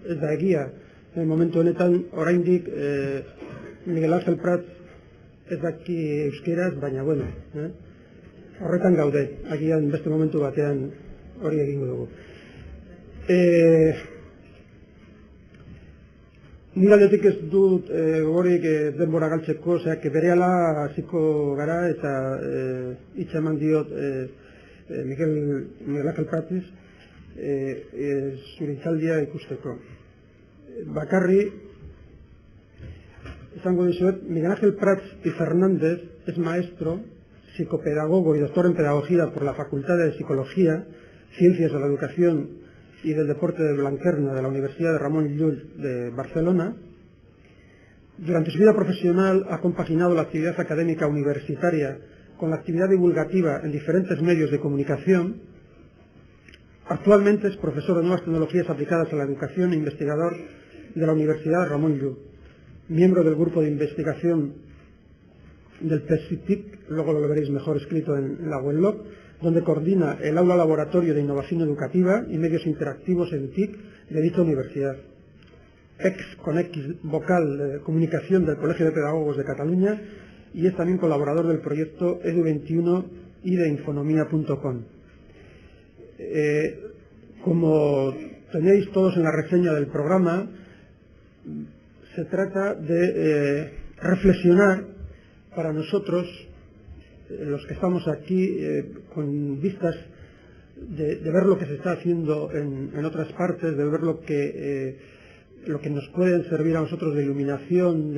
ez da egia. Momentu honetan, oraindik Miguel Ángel Prats ez daki euskeraz, baina bueno, horretan gaude, agian beste momentu batean hori egingo dugu. Ni aldetik ez dut gogorik denbora galtzeko, berehala hasiko gara eta hitza eman diot Miguel Ángel Prats zure hitzaldia ikusteko. Bakarri, esango dizuet, Miguel Ángel Prats y Fernández es maestro, psicopedagogo y doctor en pedagogía por la Facultad de Psicología, Ciencias de la Educación y del Deporte de Blanquerna de la Universidad de Ramon Llull de Barcelona. Durante su vida profesional ha compaginado la actividad académica universitaria con la actividad divulgativa en diferentes medios de comunicación. Actualmente es profesor de nuevas tecnologías aplicadas a la educación e investigador de la Universidad de Ramon Llull, miembro del grupo de investigación del PESITIC, luego lo veréis mejor escrito en la web, donde coordina el aula laboratorio de innovación educativa y medios interactivos EduTIC de dicha universidad. Con X vocal de comunicación del Colegio de Pedagogos de Cataluña y es también colaborador del proyecto Edu21 y de Infonomía.com. Como tenéis todos en la reseña del programa, se trata de reflexionar para nosotros, los que estamos aquí, con vistas de ver lo que se está haciendo en otras partes, de ver lo que nos puede servir a nosotros de iluminación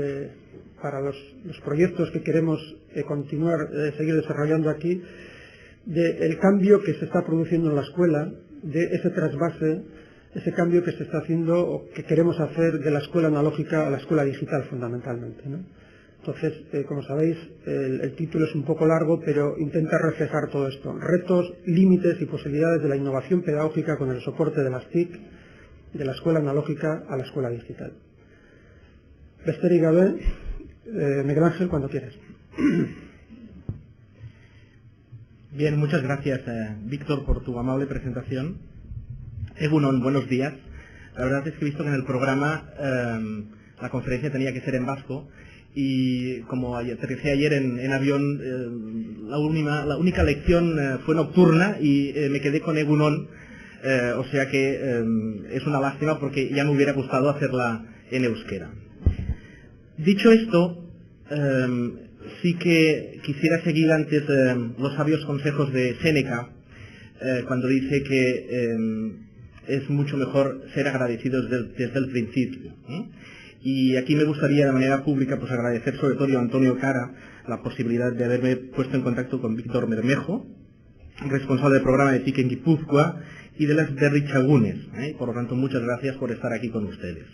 para los proyectos que queremos continuar, seguir desarrollando aquí, del cambio que se está produciendo en la escuela, de ese trasvase, ese cambio que se está haciendo o que queremos hacer de la escuela analógica a la escuela digital fundamentalmente, ¿no? Entonces, como sabéis, el título es un poco largo, pero intenta reflejar todo esto. Retos, límites y posibilidades de la innovación pedagógica con el soporte de las TIC, de la escuela analógica a la escuela digital. Besterik gabe, Miguel Ángel, cuando quieras. Bien, muchas gracias, Víctor, por tu amable presentación. Egunon, buenos días. La verdad es que he visto que en el programa la conferencia tenía que ser en vasco y como aterricé ayer en avión, la única lección fue nocturna y me quedé con Egunon, o sea que es una lástima porque ya me hubiera gustado hacerla en euskera. Dicho esto, sí que quisiera seguir antes los sabios consejos de Séneca, cuando dice que es mucho mejor ser agradecidos desde el principio. Y aquí me gustaría de manera pública pues agradecer sobre todo a Antonio Cara la posibilidad de haberme puesto en contacto con Víctor Bermejo, responsable del programa de TIC en Guipúzcoa y de las Berritxagunes. Por lo tanto, muchas gracias por estar aquí con ustedes.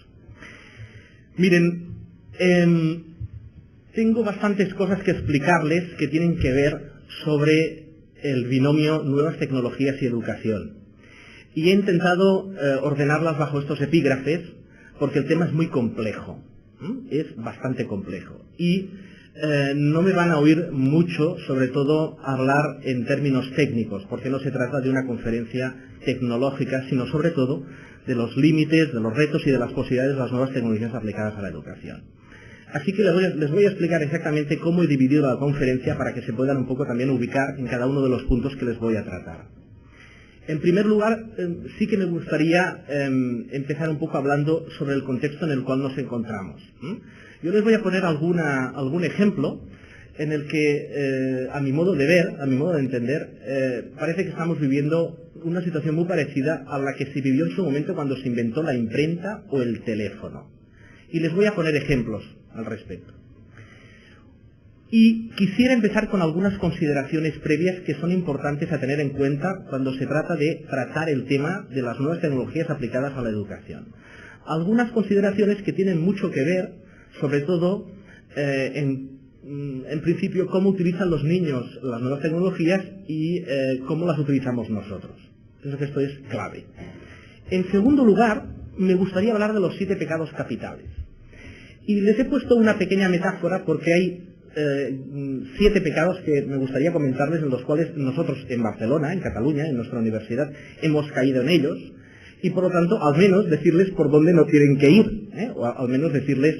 Miren, tengo bastantes cosas que explicarles que tienen que ver sobre el binomio nuevas tecnologías y educación. Y he intentado ordenarlas bajo estos epígrafes porque el tema es muy complejo, es bastante complejo. Y no me van a oír mucho, sobre todo, hablar en términos técnicos, porque no se trata de una conferencia tecnológica, sino sobre todo de los límites, de los retos y de las posibilidades de las nuevas tecnologías aplicadas a la educación. Así que les voy a explicar exactamente cómo he dividido la conferencia para que se puedan un poco también ubicar en cada uno de los puntos que les voy a tratar. En primer lugar, sí que me gustaría empezar un poco hablando sobre el contexto en el cual nos encontramos. Yo les voy a poner algún ejemplo en el que, a mi modo de ver, a mi modo de entender, parece que estamos viviendo una situación muy parecida a la que se vivió en su momento cuando se inventó la imprenta o el teléfono. Y les voy a poner ejemplos al respecto. Y quisiera empezar con algunas consideraciones previas que son importantes a tener en cuenta cuando se trata de tratar el tema de las nuevas tecnologías aplicadas a la educación. Algunas consideraciones que tienen mucho que ver, sobre todo, en principio, cómo utilizan los niños las nuevas tecnologías y cómo las utilizamos nosotros. Pienso que esto es clave. En segundo lugar, me gustaría hablar de los 7 pecados capitales. Y les he puesto una pequeña metáfora porque hay 7 pecados que me gustaría comentarles, en los cuales nosotros en Barcelona, en Cataluña, en nuestra universidad, hemos caído en ellos. y por lo tanto al menos decirles por dónde no tienen que ir, o al menos decirles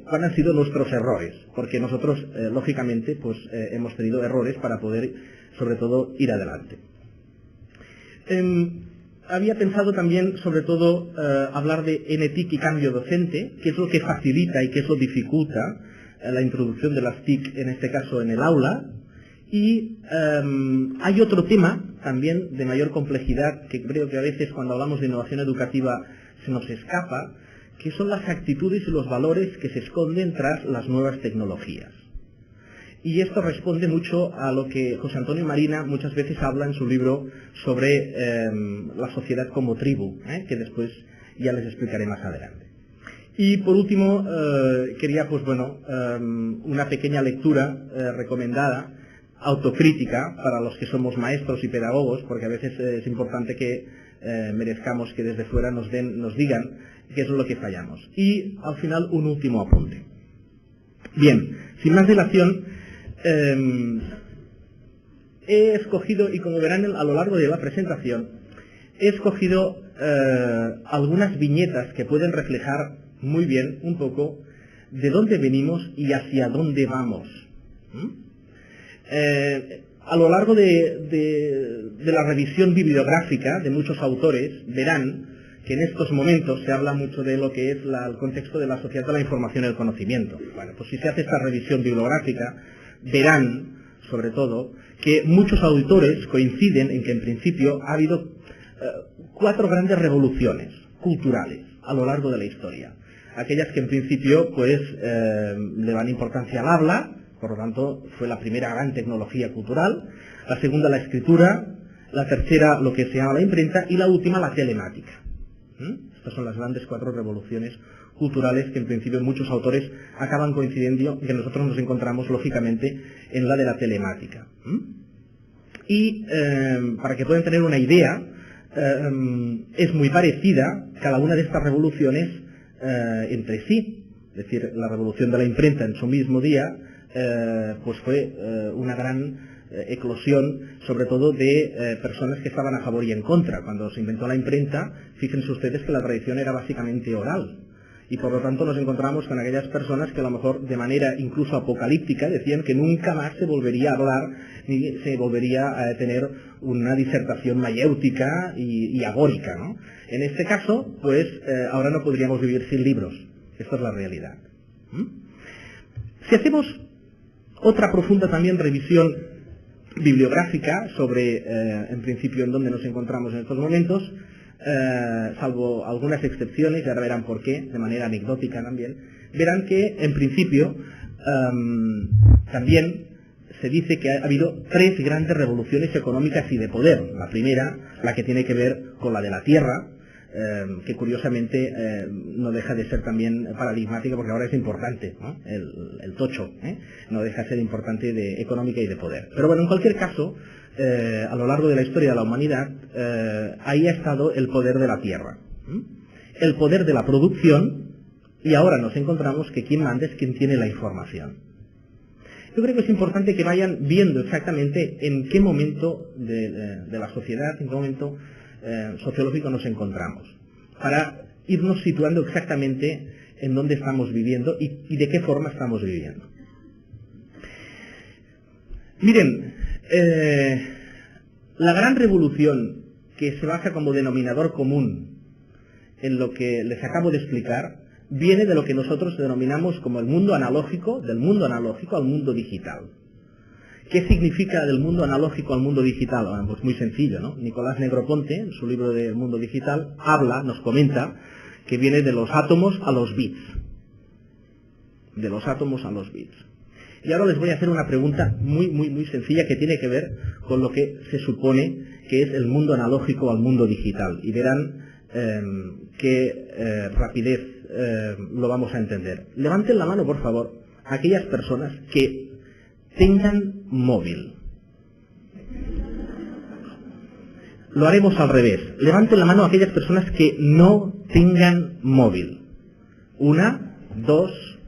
cuáles han sido nuestros errores, porque nosotros lógicamente pues hemos tenido errores para poder sobre todo ir adelante. Había pensado también sobre todo hablar de NTIC y cambio docente, qué es lo que facilita y qué es lo que dificulta la introducción de las TIC en este caso en el aula. Y hay otro tema también de mayor complejidad que creo que a veces cuando hablamos de innovación educativa se nos escapa, que son las actitudes y los valores que se esconden tras las nuevas tecnologías. Y esto responde mucho a lo que José Antonio Marina muchas veces habla en su libro sobre la sociedad como tribu, que después ya les explicaré más adelante. Y por último, quería pues bueno, una pequeña lectura recomendada, autocrítica para los que somos maestros y pedagogos, porque a veces es importante que merezcamos que desde fuera nos digan qué es lo que fallamos. Y al final un último apunte. Bien, sin más dilación, he escogido, y como verán a lo largo de la presentación, he escogido algunas viñetas que pueden reflejar muy bien un poco de dónde venimos y hacia dónde vamos. A lo largo de la revisión bibliográfica de muchos autores verán que en estos momentos se habla mucho de lo que es el contexto de la sociedad de la información y el conocimiento. Bueno, pues si se hace esta revisión bibliográfica verán, sobre todo, que muchos autores coinciden en que en principio ha habido 4 grandes revoluciones culturales a lo largo de la historia. Aquellas que en principio pues le dan importancia al habla, por lo tanto fue la primera gran tecnología cultural, la segunda la escritura, la tercera lo que se llama la imprenta y la última la telemática. Estas son las grandes 4 revoluciones culturales que en principio muchos autores acaban coincidiendo, que nosotros nos encontramos lógicamente en la de la telemática. Y para que puedan tener una idea, es muy parecida cada una de estas revoluciones entre sí. Es decir, la revolución de la imprenta en su mismo día pues fue una gran eclosión, sobre todo de personas que estaban a favor y en contra. Cuando se inventó la imprenta, fíjense ustedes que la tradición era básicamente oral. Y por lo tanto nos encontramos con aquellas personas que a lo mejor de manera incluso apocalíptica decían que nunca más se volvería a hablar ni se volvería a tener una disertación mayéutica y agórica, ¿no? En este caso, pues ahora no podríamos vivir sin libros. Esta es la realidad. Si hacemos otra profunda también revisión bibliográfica sobre, en principio, en dónde nos encontramos en estos momentos, salvo algunas excepciones, y ahora verán por qué, de manera anecdótica también, verán que, en principio, también se dice que ha habido 3 grandes revoluciones económicas y de poder. La primera, la que tiene que ver con la de la tierra, que curiosamente no deja de ser también paradigmática porque ahora es importante, ¿no? El tocho, no deja de ser importante de económica y de poder. Pero bueno, en cualquier caso, a lo largo de la historia de la humanidad, ahí ha estado el poder de la tierra, el poder de la producción, y ahora nos encontramos que quien manda es quien tiene la información. Yo creo que es importante que vayan viendo exactamente en qué momento de la sociedad, en qué momento sociológico nos encontramos, para irnos situando exactamente en dónde estamos viviendo y de qué forma estamos viviendo. Miren, la gran revolución que se basa como denominador común en lo que les acabo de explicar viene de lo que nosotros denominamos como el mundo analógico, del mundo analógico al mundo digital. ¿Qué significa del mundo analógico al mundo digital? Bueno, pues muy sencillo, ¿no? Nicolás Negroponte, en su libro del mundo digital, nos comenta que viene de los átomos a los bits. De los átomos a los bits. Y ahora les voy a hacer una pregunta muy sencilla que tiene que ver con lo que se supone que es el mundo analógico al mundo digital. Y verán qué rapidez lo vamos a entender. Levanten la mano, por favor, aquellas personas que tengan móvil. Lo haremos al revés. Levanten la mano aquellas personas que no tengan móvil. 1, 2,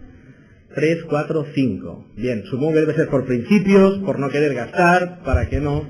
3, 4, 5. Bien, supongo que debe ser por principios, por no querer gastar, para que no.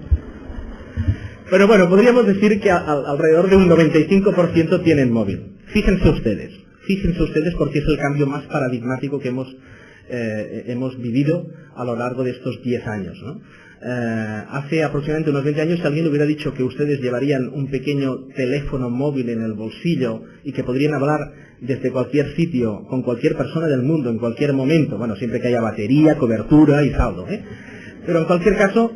Pero bueno, podríamos decir que alrededor de un 95% tienen móvil. Fíjense ustedes porque es el cambio más paradigmático que hemos vivido a lo largo de estos 10 años, ¿no? Hace aproximadamente unos 20 años, si alguien le hubiera dicho que ustedes llevarían un pequeño teléfono móvil en el bolsillo y que podrían hablar desde cualquier sitio, con cualquier persona del mundo, en cualquier momento, bueno, siempre que haya batería, cobertura y saldo, pero en cualquier caso,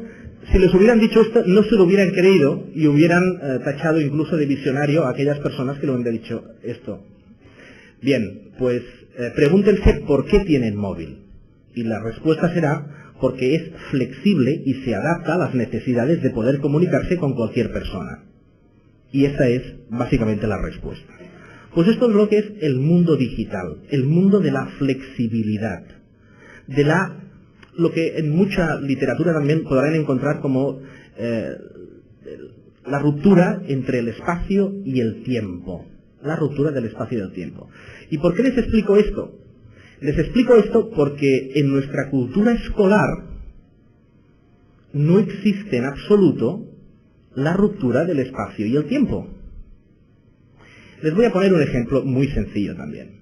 si les hubieran dicho esto, no se lo hubieran creído y hubieran tachado incluso de visionario a aquellas personas que le hubieran dicho esto. Bien, pues pregúntense por qué tienen móvil. Y la respuesta será porque es flexible y se adapta a las necesidades de poder comunicarse con cualquier persona. Y esa es básicamente la respuesta. Pues esto es lo que es el mundo digital, el mundo de la flexibilidad, de lo que en mucha literatura también podrán encontrar como la ruptura entre el espacio y el tiempo. La ruptura del espacio y del tiempo. ¿Y por qué les explico esto? Les explico esto porque en nuestra cultura escolar no existe en absoluto la ruptura del espacio y el tiempo. Les voy a poner un ejemplo muy sencillo también.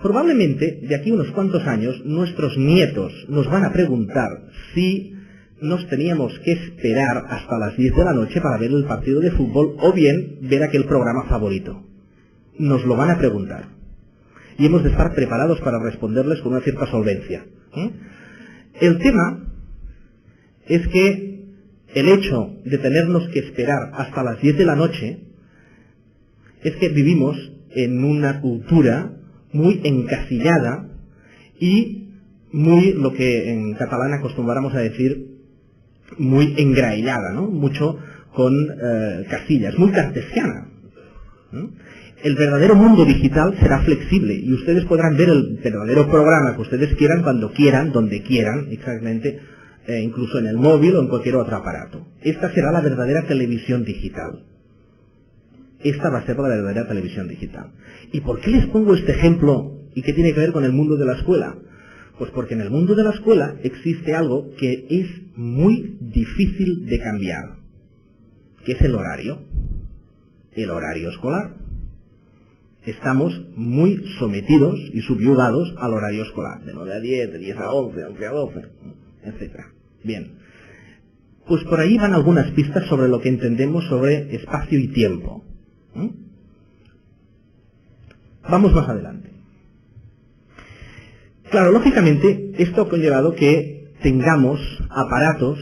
Probablemente de aquí a unos cuantos años nuestros nietos nos van a preguntar si nos teníamos que esperar hasta las 10 de la noche para ver el partido de fútbol o bien ver aquel programa favorito. Nos lo van a preguntar. Y hemos de estar preparados para responderles con una cierta solvencia. El tema es que el hecho de tenernos que esperar hasta las 10 de la noche es que vivimos en una cultura muy encasillada y muy, lo que en catalán acostumbramos a decir, muy engraillada, ¿no? Mucho con casillas, muy cartesiana. El verdadero mundo digital será flexible y ustedes podrán ver el verdadero programa que ustedes quieran, cuando quieran, donde quieran, exactamente, incluso en el móvil o en cualquier otro aparato. Esta será la verdadera televisión digital. Esta va a ser la verdadera televisión digital. ¿Y por qué les pongo este ejemplo y qué tiene que ver con el mundo de la escuela? Pues porque en el mundo de la escuela existe algo que es muy difícil de cambiar, que es el horario escolar. Estamos muy sometidos y subyugados al horario escolar, de 9 a 10, de 10 a 11, de 11 a 12, etc. Bien, pues por ahí van algunas pistas sobre lo que entendemos sobre espacio y tiempo. Vamos más adelante. Claro, lógicamente, esto ha conllevado que tengamos aparatos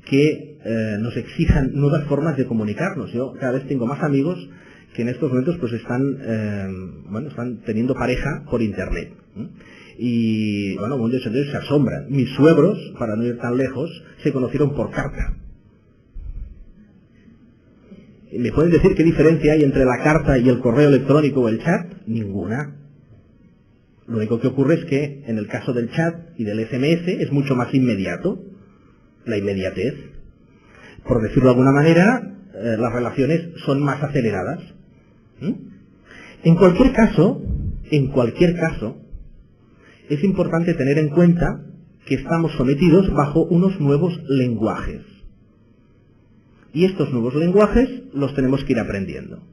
que nos exijan nuevas formas de comunicarnos. Yo cada vez tengo más amigos que en estos momentos pues están teniendo pareja por internet. Y bueno, muchos de ellos se asombran. Mis suegros, para no ir tan lejos, se conocieron por carta. ¿Me pueden decir qué diferencia hay entre la carta y el correo electrónico o el chat? Ninguna. Lo único que ocurre es que en el caso del chat y del SMS es mucho más inmediato, la inmediatez. Por decirlo de alguna manera, las relaciones son más aceleradas. En cualquier caso, es importante tener en cuenta que estamos sometidos bajo unos nuevos lenguajes. Y estos nuevos lenguajes los tenemos que ir aprendiendo.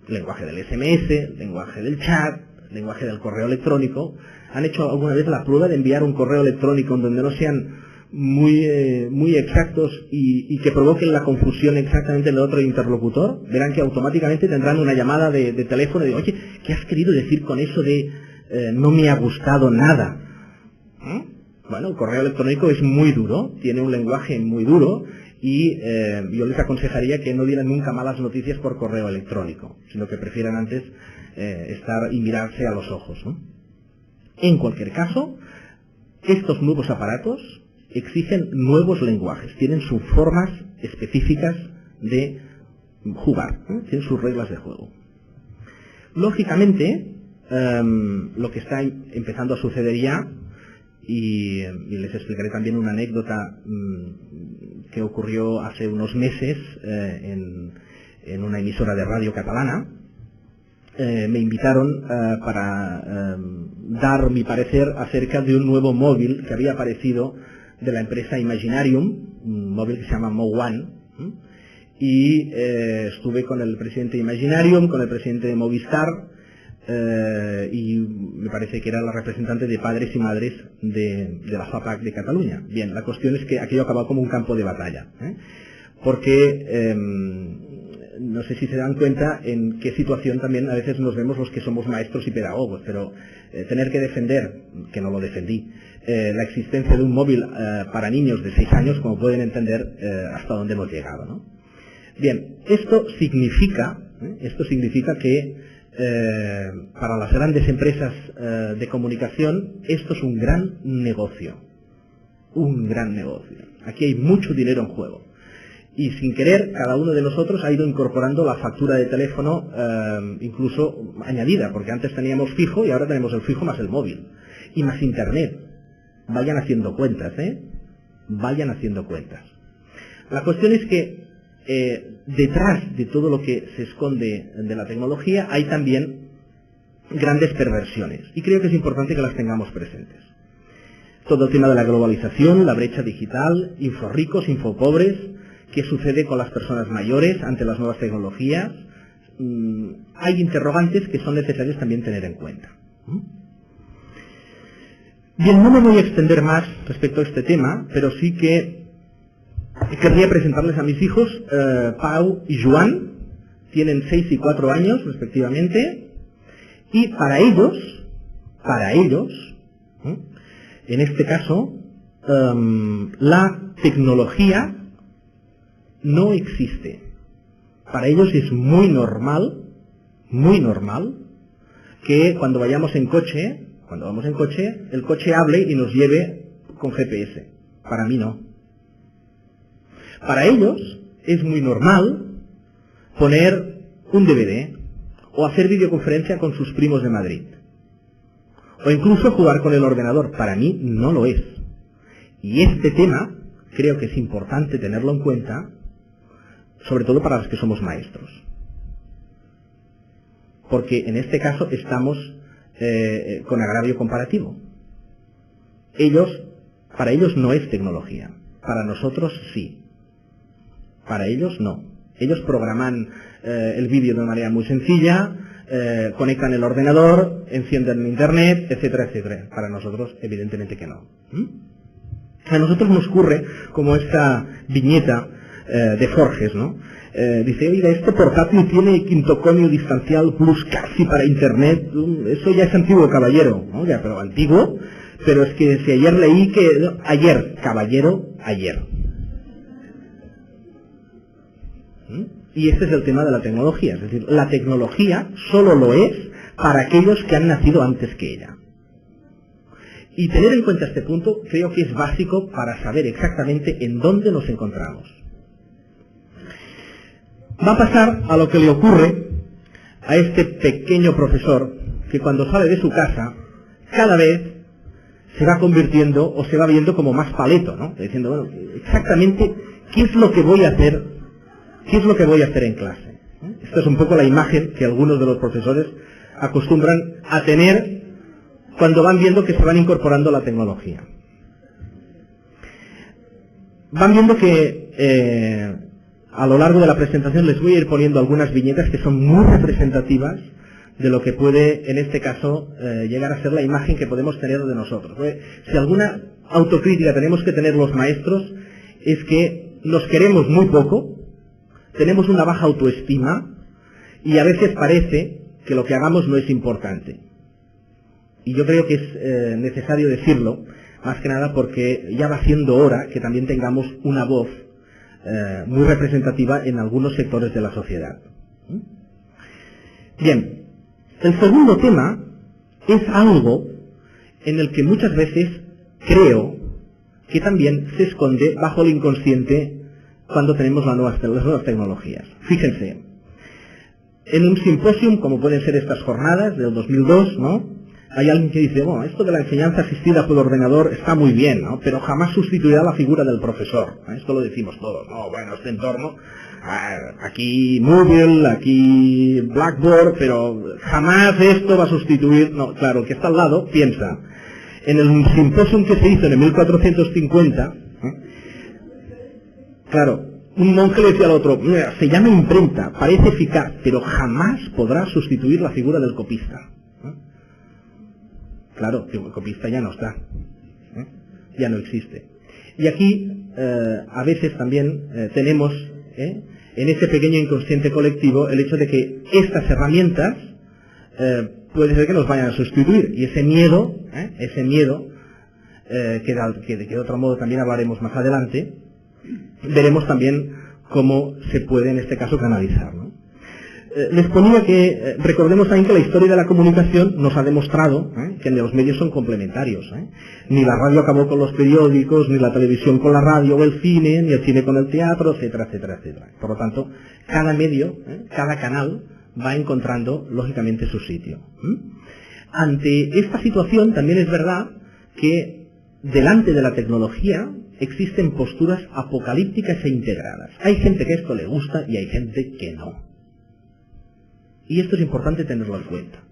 Lenguaje del SMS, lenguaje del chat, lenguaje del correo electrónico. ¿Han hecho alguna vez la prueba de enviar un correo electrónico en donde no sean muy exactos y que provoquen la confusión exactamente en el otro interlocutor? Verán que automáticamente tendrán una llamada de teléfono de, oye, ¿qué has querido decir con eso de no me ha gustado nada? Bueno, el correo electrónico es muy duro, tiene un lenguaje muy duro y yo les aconsejaría que no dieran nunca malas noticias por correo electrónico, sino que prefieran antes estar y mirarse a los ojos, ¿no? En cualquier caso, estos nuevos aparatos exigen nuevos lenguajes, tienen sus formas específicas de jugar, tienen sus reglas de juego. Lógicamente, lo que está empezando a suceder ya, y les explicaré también una anécdota que ocurrió hace unos meses en una emisora de radio catalana. Me invitaron para dar mi parecer acerca de un nuevo móvil que había aparecido de la empresa Imaginarium, un móvil que se llama Mo1, y estuve con el presidente de Imaginarium, con el presidente de Movistar, y me parece que era la representante de padres y madres de la FAPAC de Cataluña. Bien, la cuestión es que aquello acabó como un campo de batalla, porque no sé si se dan cuenta en qué situación también a veces nos vemos los que somos maestros y pedagogos, pero tener que defender, que no lo defendí, la existencia de un móvil para niños de 6 años, como pueden entender hasta dónde hemos llegado, ¿no? Bien, esto significa que para las grandes empresas de comunicación esto es un gran negocio, Aquí hay mucho dinero en juego. Y sin querer, cada uno de nosotros ha ido incorporando la factura de teléfono, incluso añadida, porque antes teníamos fijo y ahora tenemos el fijo más el móvil. Y más internet. Vayan haciendo cuentas, Vayan haciendo cuentas. La cuestión es que detrás de todo lo que se esconde de la tecnología hay también grandes perversiones. Y creo que es importante que las tengamos presentes. Todo el tema de la globalización, la brecha digital, inforricos, infopobres, qué sucede con las personas mayores ante las nuevas tecnologías. Hay interrogantes que son necesarios también tener en cuenta. Bien, no me voy a extender más respecto a este tema, pero sí que querría presentarles a mis hijos, Pau y Joan. Tienen 6 y 4 años respectivamente, y para ellos, en este caso, la tecnología no existe. Para ellos es muy normal que cuando vamos en coche, el coche hable y nos lleve con GPS. Para mí no. Para ellos es muy normal poner un DVD o hacer videoconferencia con sus primos de Madrid. O incluso jugar con el ordenador. Para mí no lo es. Y este tema creo que es importante tenerlo en cuenta, sobre todo para los que somos maestros. Porque en este caso estamos con agravio comparativo. Para ellos no es tecnología, para nosotros sí. Para ellos no. Ellos programan el vídeo de una manera muy sencilla, conectan el ordenador, encienden internet, etcétera, etcétera. Para nosotros evidentemente que no. A nosotros nos ocurre como esta viñeta de Forges, ¿no? Dice, oiga, esto portátil tiene quintoconio distancial plus casi para internet. Eso ya es antiguo, caballero, ¿no? Ya, pero antiguo. Pero es que si ayer leí que... No, ayer, caballero, ayer. Y este es el tema de la tecnología. Es decir, la tecnología solo lo es para aquellos que han nacido antes que ella. Y tener en cuenta este punto creo que es básico para saber exactamente en dónde nos encontramos. Va a pasar a lo que le ocurre a este pequeño profesor que cuando sale de su casa cada vez se va convirtiendo o se va viendo como más paleto, ¿no? Diciendo, bueno, exactamente qué es lo que voy a hacer, en clase. Esta es un poco la imagen que algunos de los profesores acostumbran a tener cuando van viendo que se van incorporando la tecnología. Van viendo que a lo largo de la presentación les voy a ir poniendo algunas viñetas que son muy representativas de lo que puede, en este caso, llegar a ser la imagen que podemos tener de nosotros. Si alguna autocrítica tenemos que tener los maestros, es que nos queremos muy poco, tenemos una baja autoestima y a veces parece que lo que hagamos no es importante. Y yo creo que es necesario decirlo, más que nada porque ya va siendo hora que también tengamos una voz muy representativa en algunos sectores de la sociedad. Bien, el segundo tema es algo en el que muchas veces creo que también se esconde bajo el inconsciente cuando tenemos las nuevas tecnologías. Fíjense, en un simposium, como pueden ser estas jornadas del 2002, ¿no? Hay alguien que dice, bueno, esto de la enseñanza asistida por ordenador está muy bien, ¿no? Pero jamás sustituirá la figura del profesor. Esto lo decimos todos, ¿no? Bueno, este entorno, aquí Moodle, aquí Blackboard, pero jamás esto va a sustituir... No, claro, el que está al lado piensa, En el simposium que se hizo en el 1450, claro, un monje le decía al otro, se llama imprenta, parece eficaz, pero jamás podrá sustituir la figura del copista. Claro, el copista ya no está, ya no existe. Y aquí, a veces también tenemos, en ese pequeño inconsciente colectivo, el hecho de que estas herramientas puede ser que nos vayan a sustituir. Y ese miedo, que de otro modo también hablaremos más adelante, veremos también cómo se puede en este caso canalizar, ¿no? Les ponía que recordemos también que la historia de la comunicación nos ha demostrado que los medios son complementarios. Ni la radio acabó con los periódicos, ni la televisión con la radio o el cine, ni el cine con el teatro, etcétera, etcétera, etcétera. Por lo tanto, cada medio, cada canal va encontrando lógicamente su sitio. Ante esta situación también es verdad que delante de la tecnología existen posturas apocalípticas e integradas. Hay gente que esto le gusta y hay gente que no. Y esto es importante tenerlo en cuenta.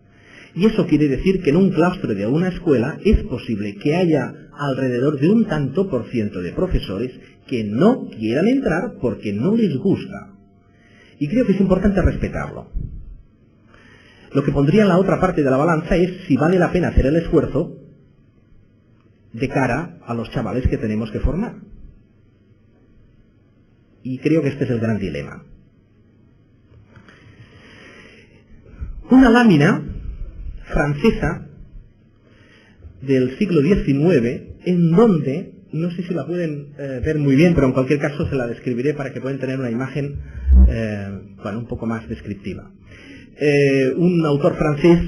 Y eso quiere decir que en un claustro de una escuela es posible que haya alrededor de un tanto por ciento de profesores que no quieran entrar porque no les gusta. Y creo que es importante respetarlo. Lo que pondría en la otra parte de la balanza es si vale la pena hacer el esfuerzo de cara a los chavales que tenemos que formar. Y creo que este es el gran dilema. Una lámina francesa del siglo XIX, en donde, no sé si la pueden ver muy bien, pero en cualquier caso se la describiré para que puedan tener una imagen un poco más descriptiva. Un autor francés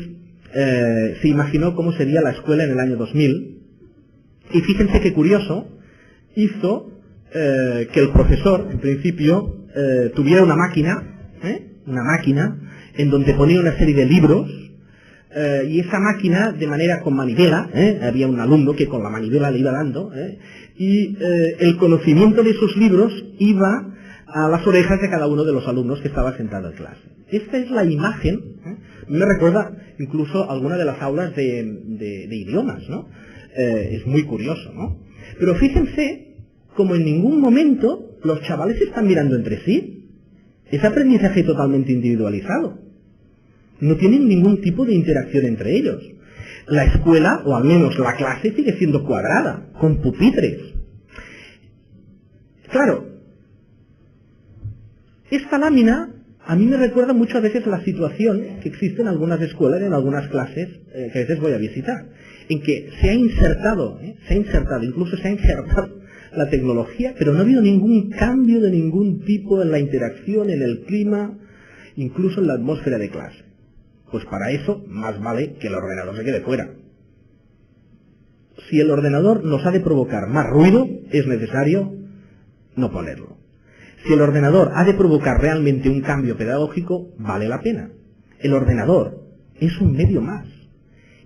se imaginó cómo sería la escuela en el año 2000, y fíjense qué curioso, hizo que el profesor, en principio, tuviera una máquina en donde ponía una serie de libros, y esa máquina de manera con manivela, había un alumno que con la manivela le iba dando, y el conocimiento de esos libros iba a las orejas de cada uno de los alumnos que estaba sentado en clase. Esta es la imagen, me recuerda incluso alguna de las aulas de idiomas, ¿no? Es muy curioso, ¿no? Pero fíjense como en ningún momento los chavales se están mirando entre sí. Es aprendizaje totalmente individualizado. No tienen ningún tipo de interacción entre ellos. La escuela, o al menos la clase, sigue siendo cuadrada, con pupitres. Claro, esta lámina a mí me recuerda muchas veces la situación que existe en algunas escuelas y en algunas clases que a veces voy a visitar, en que se ha insertado la tecnología, pero no ha habido ningún cambio de ningún tipo en la interacción, en el clima, incluso en la atmósfera de clase. Pues para eso, más vale que el ordenador se quede fuera. Si el ordenador nos ha de provocar más ruido, es necesario no ponerlo. Si el ordenador ha de provocar realmente un cambio pedagógico, vale la pena. El ordenador es un medio más.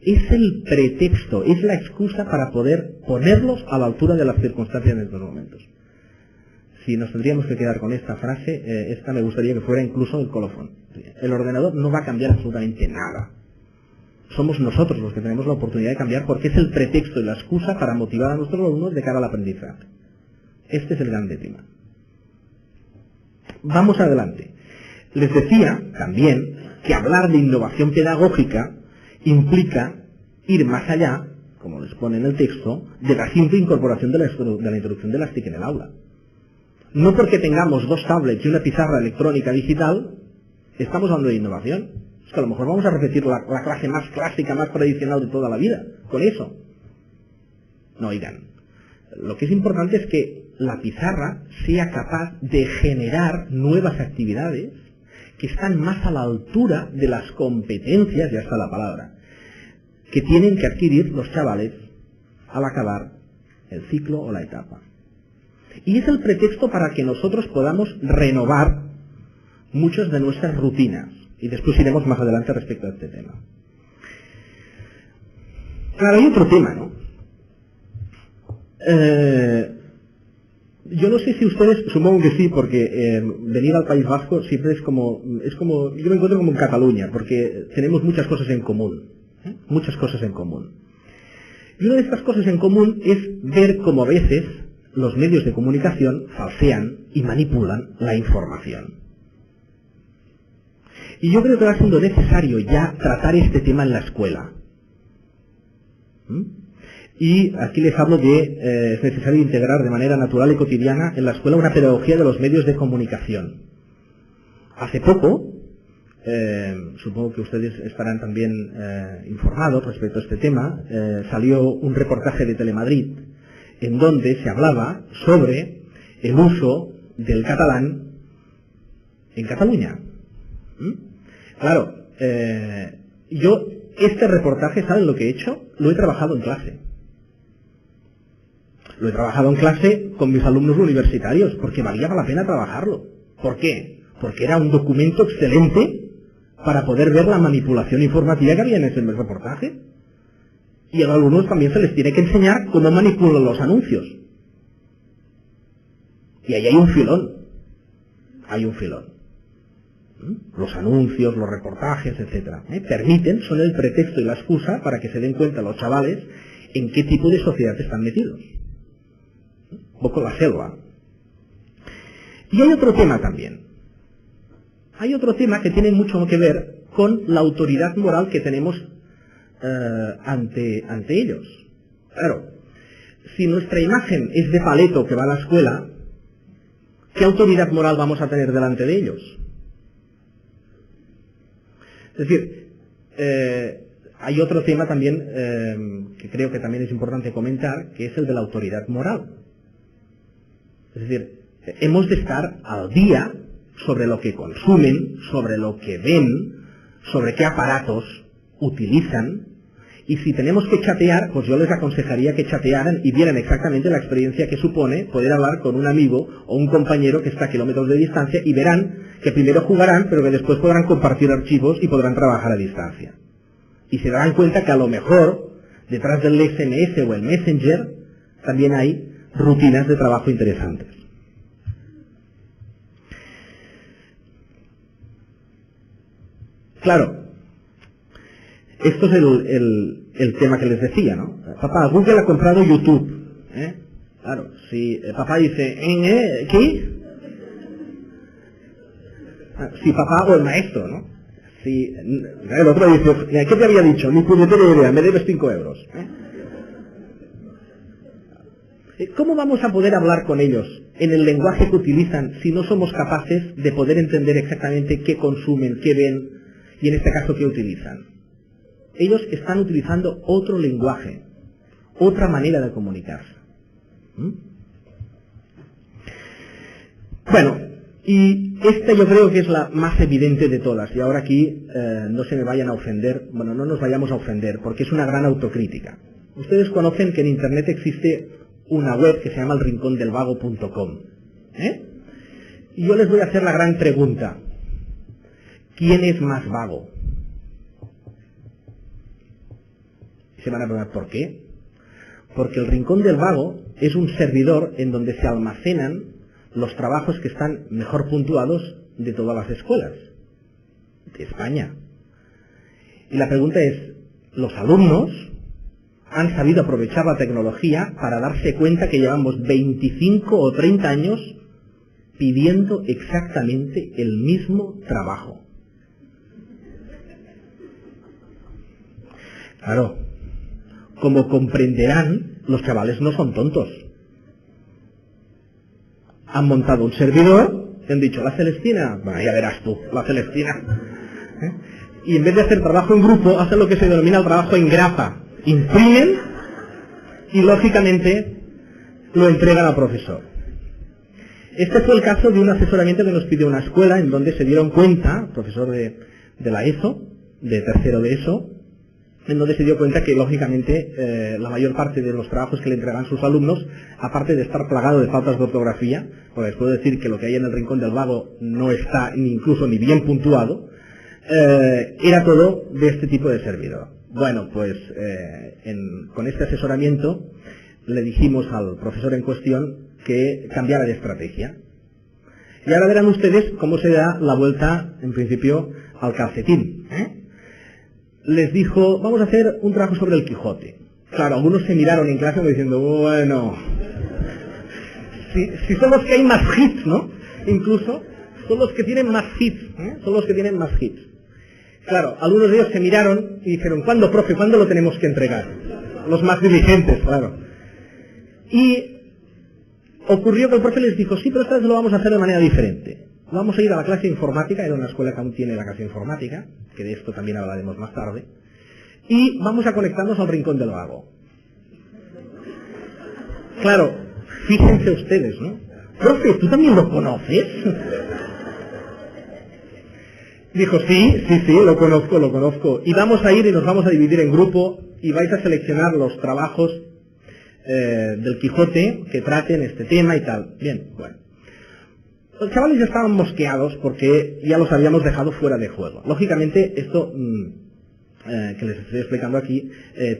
Es el pretexto, es la excusa para poder ponerlos a la altura de las circunstancias en estos momentos. Si nos tendríamos que quedar con esta frase, esta me gustaría que fuera incluso el colofón. El ordenador no va a cambiar absolutamente nada. Somos nosotros los que tenemos la oportunidad de cambiar porque es el pretexto y la excusa para motivar a nuestros alumnos de cara al aprendizaje. Este es el gran tema. Vamos adelante. Les decía también que hablar de innovación pedagógica implica ir más allá, como les pone en el texto, de la simple incorporación de la introducción de las TIC en el aula. No porque tengamos 2 tablets y una pizarra electrónica digital, estamos hablando de innovación. Es que a lo mejor vamos a repetir la clase más clásica, más tradicional de toda la vida, con eso. No, oigan, lo que es importante es que la pizarra sea capaz de generar nuevas actividades que están más a la altura de las competencias, ya está la palabra, que tienen que adquirir los chavales al acabar el ciclo o la etapa. Y es el pretexto para que nosotros podamos renovar muchas de nuestras rutinas. Y después iremos más adelante respecto a este tema. Claro, hay otro tema, ¿no? Yo no sé si ustedes, supongo que sí, porque venir al País Vasco siempre es como, yo me encuentro como en Cataluña, porque tenemos muchas cosas en común, muchas cosas en común. Y una de estas cosas en común es ver cómo a veces los medios de comunicación falsean y manipulan la información. Y yo creo que va siendo necesario ya tratar este tema en la escuela. Y aquí les hablo de es necesario integrar de manera natural y cotidiana en la escuela una pedagogía de los medios de comunicación. Hace poco, supongo que ustedes estarán también informados respecto a este tema, salió un reportaje de Telemadrid en donde se hablaba sobre el uso del catalán en Cataluña. Claro, yo este reportaje, ¿saben lo que he hecho? Lo he trabajado en clase. Lo he trabajado en clase con mis alumnos universitarios, porque valía la pena trabajarlo. ¿Por qué? Porque era un documento excelente para poder ver la manipulación informativa que había en ese reportaje. Y a los alumnos también se les tiene que enseñar cómo manipulan los anuncios. Y ahí hay un filón. Hay un filón. Los anuncios, los reportajes, etcétera, permiten, son el pretexto y la excusa para que se den cuenta los chavales en qué tipo de sociedad están metidos. Un poco la selva. Y hay otro tema también. Hay otro tema que tiene mucho que ver con la autoridad moral que tenemos ante ellos. Claro, si nuestra imagen es de paleto que va a la escuela, ¿qué autoridad moral vamos a tener delante de ellos? Es decir, hay otro tema también que creo que también es importante comentar, que es el de la autoridad moral. Es decir, hemos de estar al día sobre lo que consumen, sobre lo que ven, sobre qué aparatos utilizan, y si tenemos que chatear, pues yo les aconsejaría que chatearan y vieran exactamente la experiencia que supone poder hablar con un amigo o un compañero que está a kilómetros de distancia, y verán que primero jugarán, pero que después podrán compartir archivos y podrán trabajar a distancia. Y se darán cuenta que a lo mejor, detrás del SMS o el Messenger, también hay rutinas de trabajo interesantes. Claro, esto es el tema que les decía, ¿no? Papá, Google ha comprado YouTube. Claro, si papá dice, ¿qué? Si papá o el maestro, ¿no? Si el otro dice, ¿qué te había dicho? Ni puñetera idea, me debes 5 euros. ¿Cómo vamos a poder hablar con ellos en el lenguaje que utilizan si no somos capaces de poder entender exactamente qué consumen, qué ven y en este caso qué utilizan? Ellos están utilizando otro lenguaje, otra manera de comunicarse. Bueno, y esta yo creo que es la más evidente de todas, y ahora aquí no se me vayan a ofender, bueno, no nos vayamos a ofender, porque es una gran autocrítica. Ustedes conocen que en Internet existe una web que se llama elrincondelvago.com. Y yo les voy a hacer la gran pregunta. ¿Quién es más vago? Se van a preguntar, ¿por qué? Porque el Rincón del Vago es un servidor en donde se almacenan los trabajos que están mejor puntuados de todas las escuelas de España. Y la pregunta es, ¿los alumnos han sabido aprovechar la tecnología para darse cuenta que llevamos 25 o 30 años pidiendo exactamente el mismo trabajo? Claro, como comprenderán, los chavales no son tontos. Han montado un servidor, te han dicho, la Celestina, bueno, ya verás tú, la Celestina. Y en vez de hacer trabajo en grupo, hacen lo que se denomina el trabajo en grapa. Imprimen y lógicamente lo entregan al profesor. Este fue el caso de un asesoramiento que nos pidió una escuela en donde se dieron cuenta, profesor de la ESO, de tercero de ESO, en donde se dio cuenta que lógicamente la mayor parte de los trabajos que le entregan sus alumnos, aparte de estar plagado de faltas de ortografía, porque les puedo decir que lo que hay en el Rincón del Vago no está incluso ni bien puntuado, era todo de este tipo de servidor. Bueno, pues con este asesoramiento le dijimos al profesor en cuestión que cambiara de estrategia. Y ahora verán ustedes cómo se da la vuelta, en principio, al calcetín. Les dijo, vamos a hacer un trabajo sobre el Quijote. Claro, algunos se miraron en clase como diciendo, bueno, si son los que hay más hits, ¿no? Incluso, son los que tienen más hits, son los que tienen más hits. Claro, algunos de ellos se miraron y dijeron, ¿cuándo, profe? ¿Cuándo lo tenemos que entregar? Los más diligentes, claro. Y ocurrió que el profe les dijo, sí, pero esta vez lo vamos a hacer de manera diferente. Vamos a ir a la clase de informática, era una escuela que aún tiene la clase de informática, que de esto también hablaremos más tarde, y vamos a conectarnos al rincón del vago. Claro, fíjense ustedes, ¿no? Profe, ¿tú también lo conoces? Dijo, sí, lo conozco. Y vamos a ir y nos vamos a dividir en grupo y vais a seleccionar los trabajos del Quijote que traten este tema y tal. Bien, bueno. Los chavales ya estaban mosqueados porque ya los habíamos dejado fuera de juego. Lógicamente, esto que les estoy explicando aquí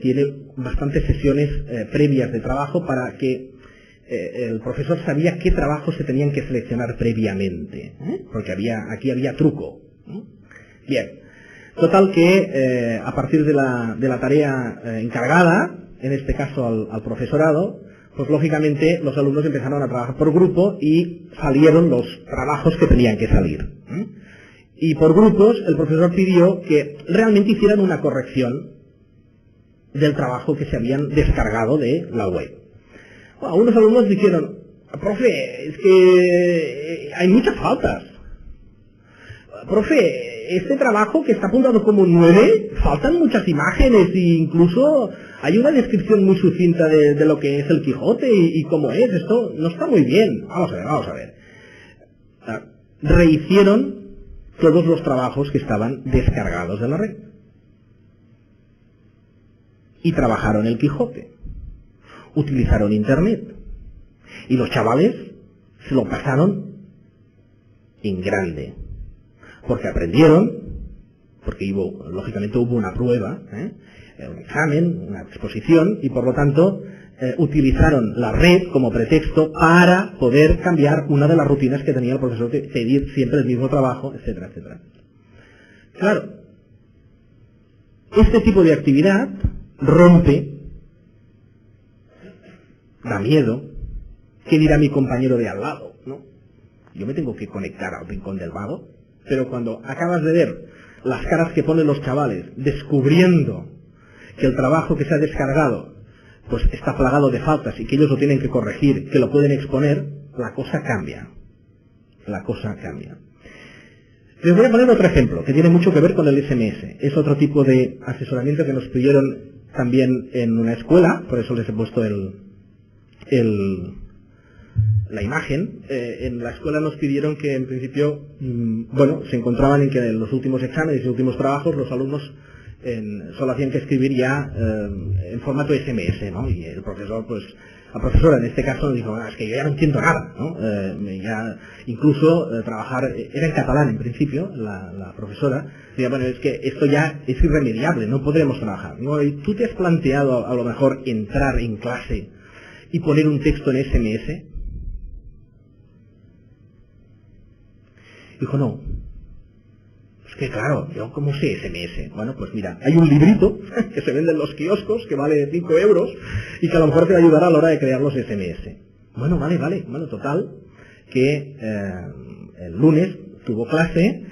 tiene bastantes sesiones previas de trabajo para que el profesor sabía qué trabajos se tenían que seleccionar previamente, porque aquí había truco. Bien, total que a partir de la tarea encargada, en este caso al profesorado, pues lógicamente los alumnos empezaron a trabajar por grupo y salieron los trabajos que tenían que salir. Y por grupos el profesor pidió que realmente hicieran una corrección del trabajo que se habían descargado de la web. Bueno, algunos alumnos dijeron, profe, es que hay muchas faltas. Profe, este trabajo que está apuntado como 9, faltan muchas imágenes e incluso hay una descripción muy sucinta de lo que es el Quijote y cómo es. Esto no está muy bien. Vamos a ver. Rehicieron todos los trabajos que estaban descargados de la red. Y trabajaron el Quijote. Utilizaron Internet. Y los chavales se lo pasaron en grande. Porque aprendieron, porque lógicamente hubo una prueba, un examen, una exposición, y por lo tanto utilizaron la red como pretexto para poder cambiar una de las rutinas que tenía el profesor, de pedir siempre el mismo trabajo, etcétera, etcétera. Claro, este tipo de actividad rompe, da miedo. ¿Qué dirá mi compañero de al lado? ¿No? Yo me tengo que conectar al rincón del vago. Pero cuando acabas de ver las caras que ponen los chavales descubriendo que el trabajo que se ha descargado pues está plagado de faltas y que ellos lo tienen que corregir, que lo pueden exponer, la cosa cambia. La cosa cambia. Les voy a poner otro ejemplo que tiene mucho que ver con el SMS. Es otro tipo de asesoramiento que nos pidieron también en una escuela, por eso les he puesto la imagen. En la escuela nos pidieron que en principio, se encontraban en que en los últimos exámenes y últimos trabajos los alumnos solo hacían que escribir ya en formato SMS, ¿no? Y el profesor, la profesora en este caso nos dijo, es que yo ya no entiendo nada, ¿no? Incluso trabajar, era en catalán en principio, la profesora, decía, bueno, es que esto ya es irremediable, no podremos trabajar, ¿no? Y tú te has planteado a lo mejor entrar en clase y poner un texto en SMS. Dijo, no. Es que claro, yo ¿cómo sé SMS? Bueno, pues mira, hay un librito que se vende en los kioscos que vale 5 euros y que a lo mejor te va a ayudar a la hora de crear los SMS. Bueno, vale. Bueno, total, que el lunes tuvo clase,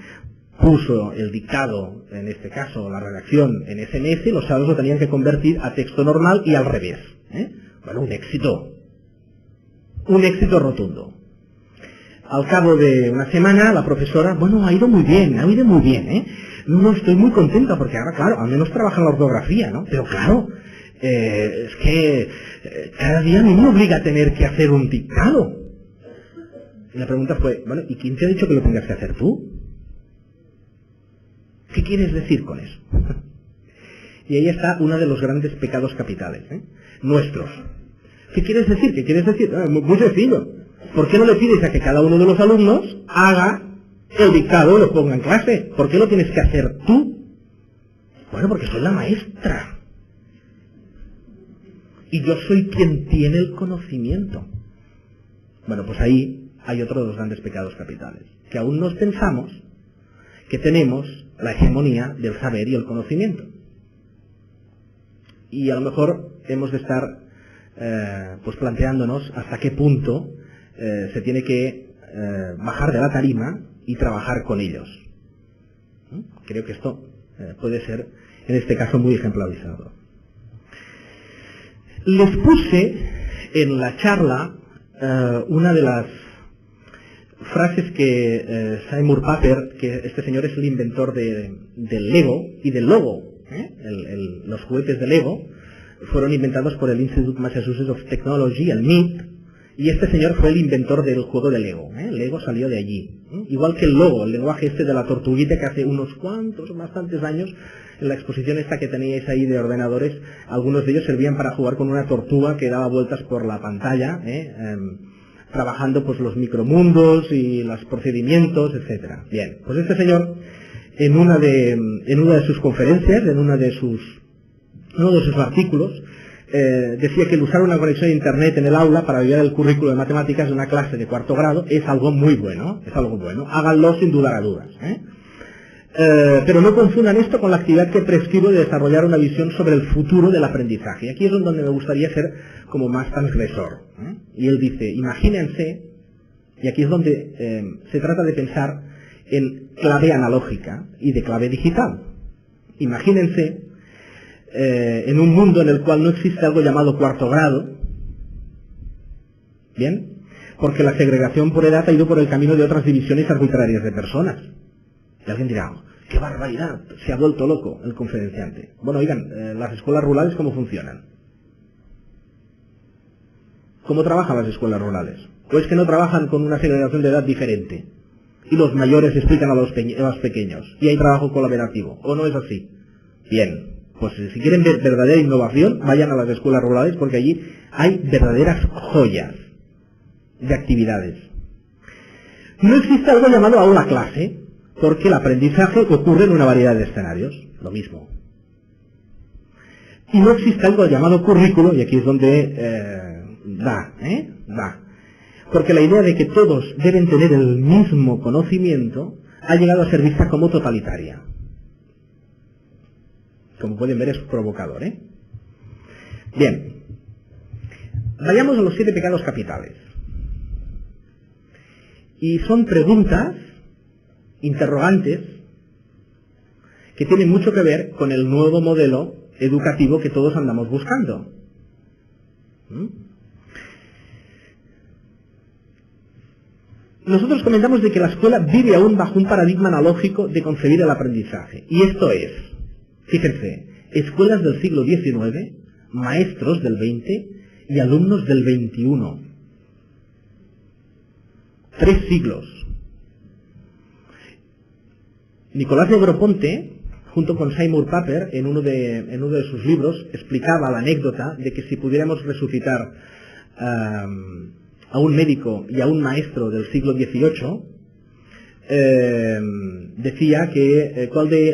puso el dictado, en este caso la redacción en SMS, los sábados lo tenían que convertir a texto normal y al revés. Bueno, un éxito rotundo. Al cabo de una semana, la profesora, ha ido muy bien, No, estoy muy contenta porque ahora, claro, al menos trabaja en la ortografía, ¿no? Pero claro, es que cada día a mí me obliga a tener que hacer un dictado. Y la pregunta fue, ¿y quién te ha dicho que lo tengas que hacer tú? ¿Qué quieres decir con eso? Y ahí está uno de los grandes pecados capitales, nuestros. ¿Qué quieres decir? Muy sencillo. ¿Por qué no le pides a que cada uno de los alumnos haga el dictado y lo ponga en clase? ¿Por qué lo tienes que hacer tú? Bueno, porque soy la maestra. Y yo soy quien tiene el conocimiento. Bueno, pues ahí hay otro de los grandes pecados capitales. Que aún nos pensamos que tenemos la hegemonía del saber y el conocimiento. Y a lo mejor hemos de estar pues planteándonos hasta qué punto se tiene que bajar de la tarima y trabajar con ellos. Creo que esto puede ser, en este caso, muy ejemplarizado. Les puse en la charla una de las frases que Seymour Papert, que este señor es el inventor del Lego y del logo. Los juguetes de Lego fueron inventados por el Institute Massachusetts of Technology, el MIT, y este señor fue el inventor del juego de Lego. Lego salió de allí. Igual que el logo, el lenguaje este de la tortuguita, que hace unos cuantos, bastantes años, en la exposición esta que teníais ahí de ordenadores, algunos de ellos servían para jugar con una tortuga que daba vueltas por la pantalla, trabajando pues los micromundos y los procedimientos, etcétera. Bien, pues este señor, en una de sus conferencias, en uno de sus artículos, decía que el usar una conexión a internet en el aula para ayudar el currículo de matemáticas de una clase de cuarto grado es algo muy bueno, háganlo sin dudar a dudas. Pero no confundan esto con la actividad que prescribo de desarrollar una visión sobre el futuro del aprendizaje. Aquí es donde me gustaría ser como más transgresor. Y él dice, imagínense, y aquí es donde se trata de pensar en clave analógica y de clave digital. Imagínense en un mundo en el cual no existe algo llamado cuarto grado, ¿bien? Porque la segregación por edad ha ido por el camino de otras divisiones arbitrarias de personas. Y alguien dirá, ¡qué barbaridad! Se ha vuelto loco el conferenciante. Bueno, oigan, las escuelas rurales, ¿cómo funcionan? ¿Cómo trabajan las escuelas rurales? ¿O es que no trabajan con una segregación de edad diferente? Y los mayores explican a los pequeños. Y hay trabajo colaborativo. ¿O no es así? Bien. Pues si quieren ver verdadera innovación, vayan a las escuelas rurales, porque allí hay verdaderas joyas de actividades. No existe algo llamado aula clase, porque el aprendizaje ocurre en una variedad de escenarios, lo mismo. Y no existe algo llamado currículo, y aquí es donde da. Porque la idea de que todos deben tener el mismo conocimiento ha llegado a ser vista como totalitaria. Como pueden ver, es provocador, Bien. Vayamos a los 7 pecados capitales. Y son preguntas, interrogantes, que tienen mucho que ver con el nuevo modelo educativo que todos andamos buscando. Nosotros comentamos de que la escuela vive aún bajo un paradigma analógico de concebir el aprendizaje. Y esto es, fíjense, escuelas del siglo XIX, maestros del XX y alumnos del XXI. 3 siglos. Nicolás Negroponte, junto con Seymour Papert, en uno de sus libros, explicaba la anécdota de que si pudiéramos resucitar a un médico y a un maestro del siglo XVIII, decía que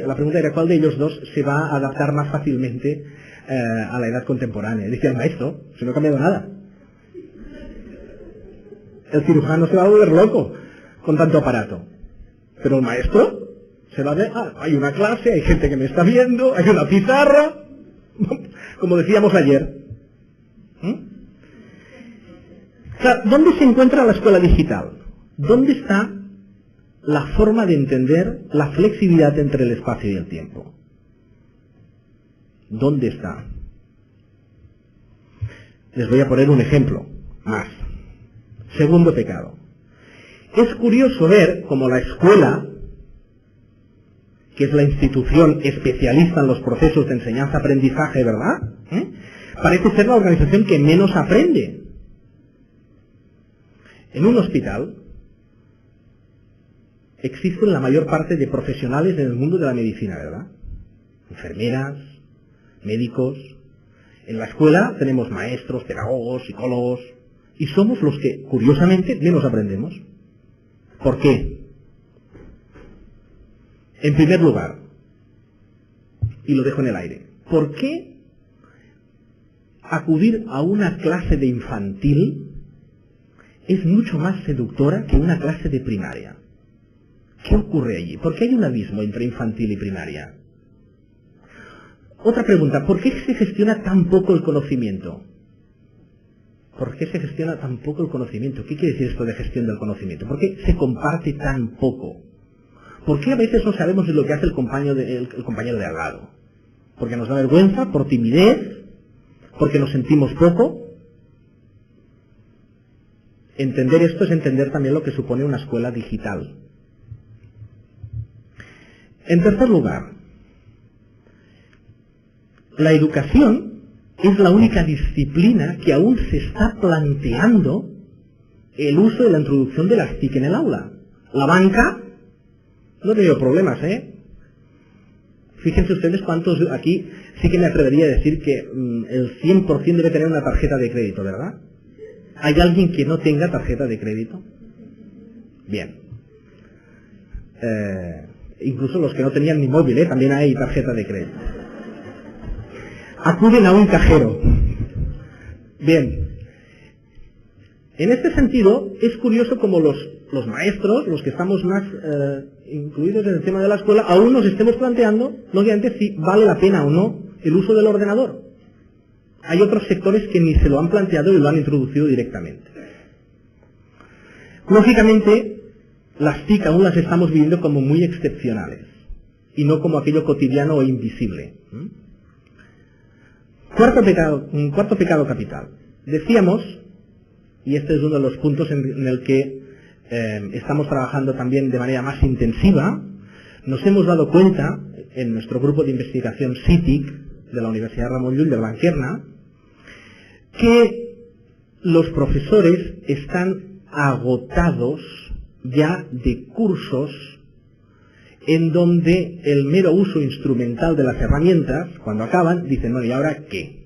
la pregunta era ¿cuál de ellos dos se va a adaptar más fácilmente a la edad contemporánea? Y decía el maestro, si no ha cambiado nada. El cirujano se va a volver loco con tanto aparato. Pero el maestro se va a ver, hay una clase, hay gente que me está viendo, hay una pizarra, como decíamos ayer. O sea, ¿dónde se encuentra la escuela digital? ¿Dónde está la forma de entender la flexibilidad entre el espacio y el tiempo? ¿Dónde está? Les voy a poner un ejemplo más. Segundo pecado. Es curioso ver cómo la escuela, que es la institución especialista en los procesos de enseñanza-aprendizaje, ¿verdad? Parece ser la organización que menos aprende. En un hospital existen la mayor parte de profesionales en el mundo de la medicina, ¿verdad? Enfermeras, médicos. En la escuela tenemos maestros, pedagogos, psicólogos, y somos los que, curiosamente, menos aprendemos. ¿Por qué? En primer lugar, y lo dejo en el aire, ¿por qué acudir a una clase de infantil es mucho más seductora que una clase de primaria? ¿Qué ocurre allí? ¿Por qué hay un abismo entre infantil y primaria? Otra pregunta, ¿por qué se gestiona tan poco el conocimiento? ¿Por qué se gestiona tan poco el conocimiento? ¿Qué quiere decir esto de gestión del conocimiento? ¿Por qué se comparte tan poco? ¿Por qué a veces no sabemos de lo que hace el compañero de al lado? ¿Porque nos da vergüenza? ¿Por timidez? ¿Porque nos sentimos poco? Entender esto es entender también lo que supone una escuela digital. En tercer lugar, la educación es la única disciplina que aún se está planteando el uso de la introducción de las TIC en el aula. La banca no ha tenido problemas, ¿eh? Fíjense ustedes cuántos aquí sí que me atrevería a decir que el 100% debe tener una tarjeta de crédito, ¿verdad? ¿Hay alguien que no tenga tarjeta de crédito? Bien. Incluso los que no tenían ni móvil, también hay tarjeta de crédito. Acuden a un cajero. Bien. En este sentido, es curioso como los maestros, los que estamos más incluidos en el tema de la escuela, aún nos estemos planteando, lógicamente, si vale la pena o no el uso del ordenador. Hay otros sectores que ni se lo han planteado y lo han introducido directamente. Lógicamente, las TIC aún las estamos viviendo como muy excepcionales y no como aquello cotidiano o invisible. Un cuarto pecado capital. Decíamos, y este es uno de los puntos en el que estamos trabajando también de manera más intensiva, nos hemos dado cuenta en nuestro grupo de investigación CITIC de la Universidad Ramon Llull de Blanquerna que los profesores están agotados ya de cursos en donde el mero uso instrumental de las herramientas, cuando acaban, dicen, bueno, ¿y ahora qué?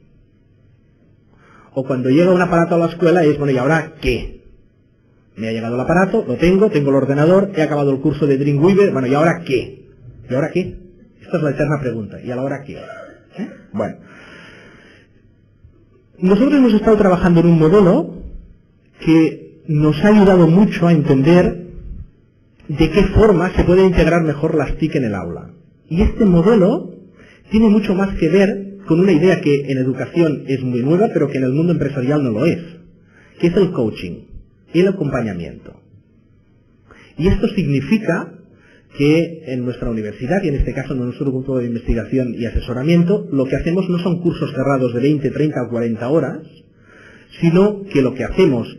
O cuando llega un aparato a la escuela es, bueno, ¿y ahora qué? Me ha llegado el aparato, lo tengo el ordenador, he acabado el curso de Dreamweaver, bueno, ¿y ahora qué? ¿Y ahora qué? Esta es la eterna pregunta, ¿y a la hora qué? Bueno, nosotros hemos estado trabajando en un modelo que nos ha ayudado mucho a entender de qué forma se pueden integrar mejor las TIC en el aula. Y este modelo tiene mucho más que ver con una idea que en educación es muy nueva, pero que en el mundo empresarial no lo es, que es el coaching, el acompañamiento. Y esto significa que en nuestra universidad, y en este caso en nuestro grupo de investigación y asesoramiento, lo que hacemos no son cursos cerrados de 20, 30 o 40 horas, sino que lo que hacemos,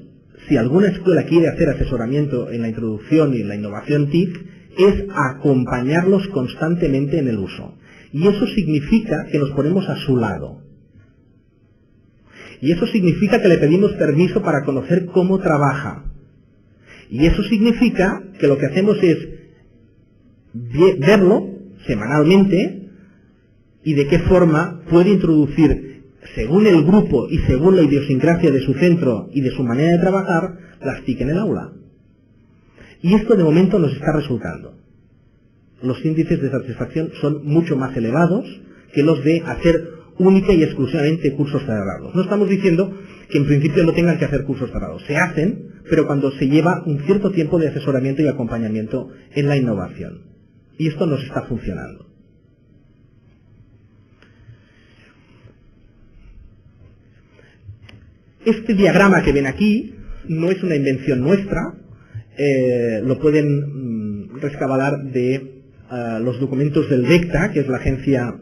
si alguna escuela quiere hacer asesoramiento en la introducción y en la innovación TIC, es acompañarlos constantemente en el uso. Y eso significa que nos ponemos a su lado. Y eso significa que le pedimos permiso para conocer cómo trabaja. Y eso significa que lo que hacemos es verlo semanalmente y de qué forma puede introducir, según el grupo y según la idiosincrasia de su centro y de su manera de trabajar, las TIC en el aula. Y esto de momento nos está resultando. Los índices de satisfacción son mucho más elevados que los de hacer única y exclusivamente cursos cerrados. No estamos diciendo que en principio no tengan que hacer cursos cerrados. Se hacen, pero cuando se lleva un cierto tiempo de asesoramiento y acompañamiento en la innovación. Y esto nos está funcionando. Este diagrama que ven aquí no es una invención nuestra, lo pueden rescabalar de los documentos del VECTA, que es la agencia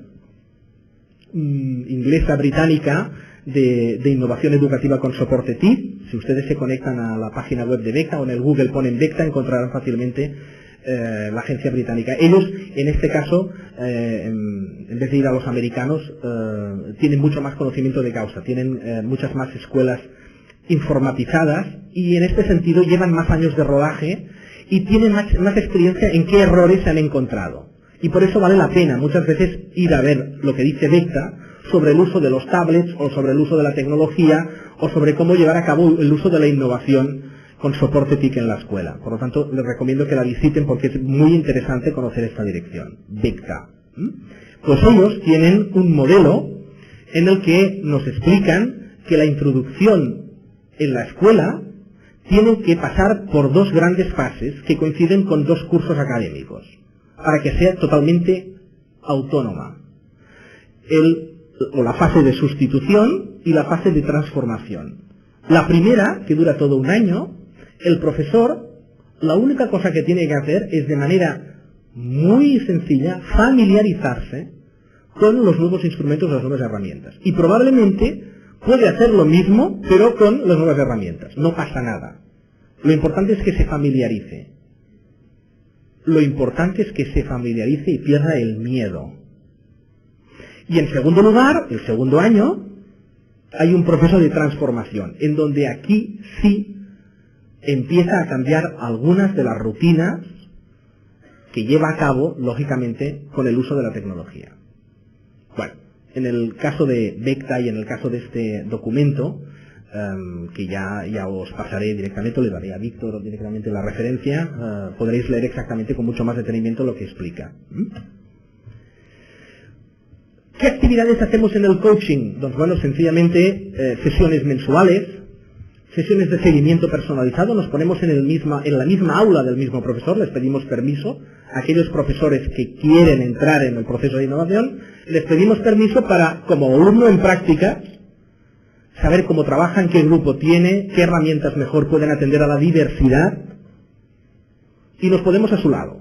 inglesa británica de innovación educativa con soporte TIC. Si ustedes se conectan a la página web de VECTA o en el Google ponen VECTA, encontrarán fácilmente la agencia británica. Ellos, en este caso, en vez de ir a los americanos, tienen mucho más conocimiento de causa, tienen muchas más escuelas informatizadas y en este sentido llevan más años de rodaje y tienen más experiencia en qué errores se han encontrado. Y por eso vale la pena muchas veces ir a ver lo que dice VECTA sobre el uso de los tablets o sobre el uso de la tecnología o sobre cómo llevar a cabo el uso de la innovación con soporte TIC en la escuela. Por lo tanto, les recomiendo que la visiten porque es muy interesante conocer esta dirección, VECTA. Pues ellos tienen un modelo en el que nos explican que la introducción en la escuela tiene que pasar por dos grandes fases que coinciden con dos cursos académicos, para que sea totalmente autónoma. la fase de sustitución y la fase de transformación. La primera, que dura todo un año, el profesor, la única cosa que tiene que hacer es de manera muy sencilla familiarizarse con los nuevos instrumentos, las nuevas herramientas. Y probablemente puede hacer lo mismo, pero con las nuevas herramientas. No pasa nada. Lo importante es que se familiarice. Lo importante es que se familiarice y pierda el miedo. Y en segundo lugar, el segundo año, hay un proceso de transformación, en donde aquí sí empieza a cambiar algunas de las rutinas que lleva a cabo, lógicamente, con el uso de la tecnología. Bueno, en el caso de Vecta y en el caso de este documento, que ya os pasaré directamente, le daré a Víctor directamente la referencia, podréis leer exactamente con mucho más detenimiento lo que explica. ¿Qué actividades hacemos en el coaching? Pues bueno, sencillamente sesiones mensuales, sesiones de seguimiento personalizado, nos ponemos en la misma aula del mismo profesor, les pedimos permiso a aquellos profesores que quieren entrar en el proceso de innovación, les pedimos permiso para, como alumno en práctica, saber cómo trabajan, qué grupo tiene, qué herramientas mejor pueden atender a la diversidad, y nos ponemos a su lado.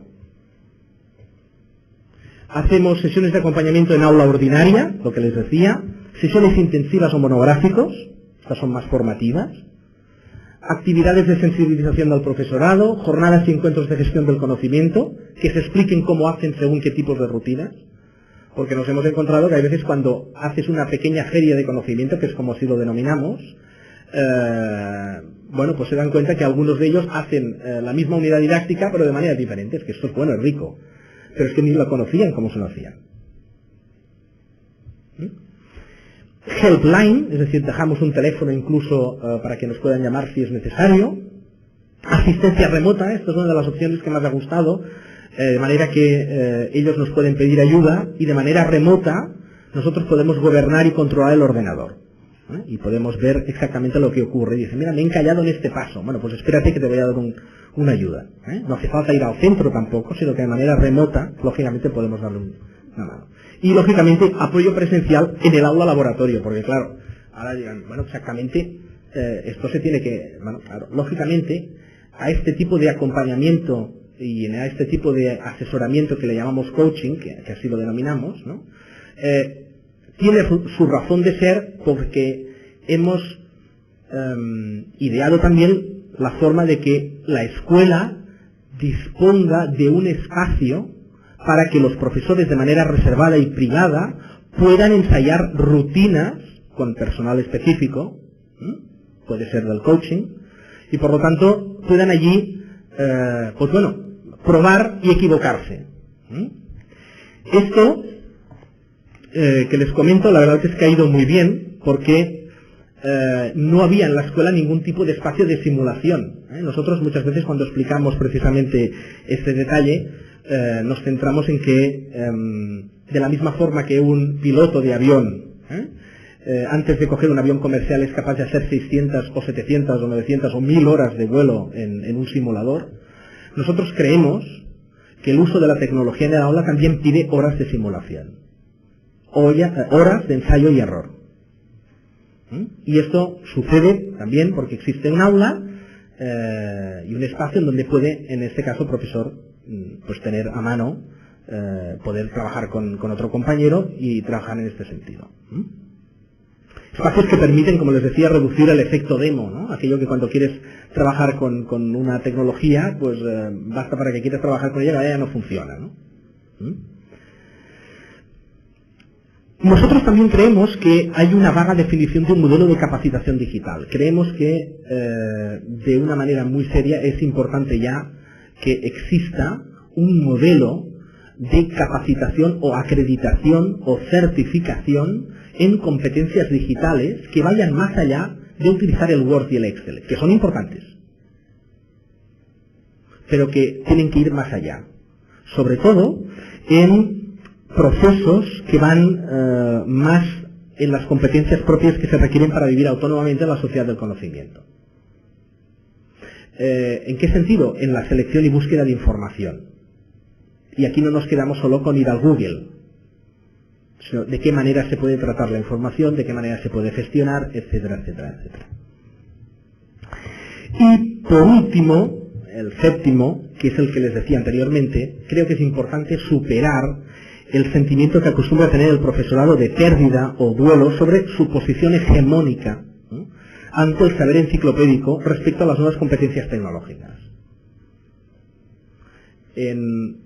Hacemos sesiones de acompañamiento en aula ordinaria, lo que les decía, sesiones intensivas o monográficos, estas son más formativas, actividades de sensibilización del profesorado, jornadas y encuentros de gestión del conocimiento, que se expliquen cómo hacen según qué tipos de rutinas, porque nos hemos encontrado que hay veces cuando haces una pequeña feria de conocimiento, que es como así lo denominamos, bueno, pues se dan cuenta que algunos de ellos hacen la misma unidad didáctica, pero de manera diferente. Es que esto es bueno, es rico, pero es que ni lo conocían cómo se lo hacían. Helpline, es decir, dejamos un teléfono incluso para que nos puedan llamar si es necesario. Asistencia remota, esta es una de las opciones que más me ha gustado, de manera que ellos nos pueden pedir ayuda y de manera remota nosotros podemos gobernar y controlar el ordenador. Y podemos ver exactamente lo que ocurre. Y dice, mira, me he encallado en este paso. Bueno, pues espérate que te voy a dar una ayuda. No hace falta ir al centro tampoco, sino que de manera remota, lógicamente, podemos darle una mano. Y, lógicamente, apoyo presencial en el aula laboratorio, porque, claro, ahora dirán, bueno, exactamente, esto se tiene que... Bueno, claro, lógicamente, a este tipo de acompañamiento y a este tipo de asesoramiento que le llamamos coaching, que así lo denominamos, ¿no? Tiene su razón de ser porque hemos ideado también la forma de que la escuela disponga de un espacio para que los profesores de manera reservada y privada puedan ensayar rutinas con personal específico, puede ser del coaching, y por lo tanto puedan allí, pues bueno, probar y equivocarse. Esto que les comento, la verdad es que ha ido muy bien, porque no había en la escuela ningún tipo de espacio de simulación. Nosotros muchas veces cuando explicamos precisamente este detalle, nos centramos en que, de la misma forma que un piloto de avión, antes de coger un avión comercial es capaz de hacer 600 o 700 o 900 o 1000 horas de vuelo en un simulador, nosotros creemos que el uso de la tecnología en el aula también pide horas de simulación. Horas de ensayo y error. Y esto sucede también porque existe un aula y un espacio en donde puede, en este caso, el profesor, pues tener a mano, poder trabajar con otro compañero y trabajar en este sentido. Espacios que permiten, como les decía, reducir el efecto demo, ¿no? Aquello que cuando quieres trabajar con una tecnología, pues basta para que quieras trabajar con ella, ya no funciona, ¿no? Nosotros también creemos que hay una vaga definición de un modelo de capacitación digital. Creemos que de una manera muy seria es importante ya que exista un modelo de capacitación o acreditación o certificación en competencias digitales que vayan más allá de utilizar el Word y el Excel, que son importantes, pero que tienen que ir más allá. Sobre todo en procesos que van más en las competencias propias que se requieren para vivir autónomamente en la sociedad del conocimiento. ¿En qué sentido? En la selección y búsqueda de información. Y aquí no nos quedamos solo con ir al Google, sino de qué manera se puede tratar la información, de qué manera se puede gestionar, etcétera, etcétera, etcétera. Y por último, el séptimo, que es el que les decía anteriormente, creo que es importante superar el sentimiento que acostumbra a tener el profesorado de pérdida o duelo sobre su posición hegemónica, ¿no?, ante el saber enciclopédico respecto a las nuevas competencias tecnológicas. En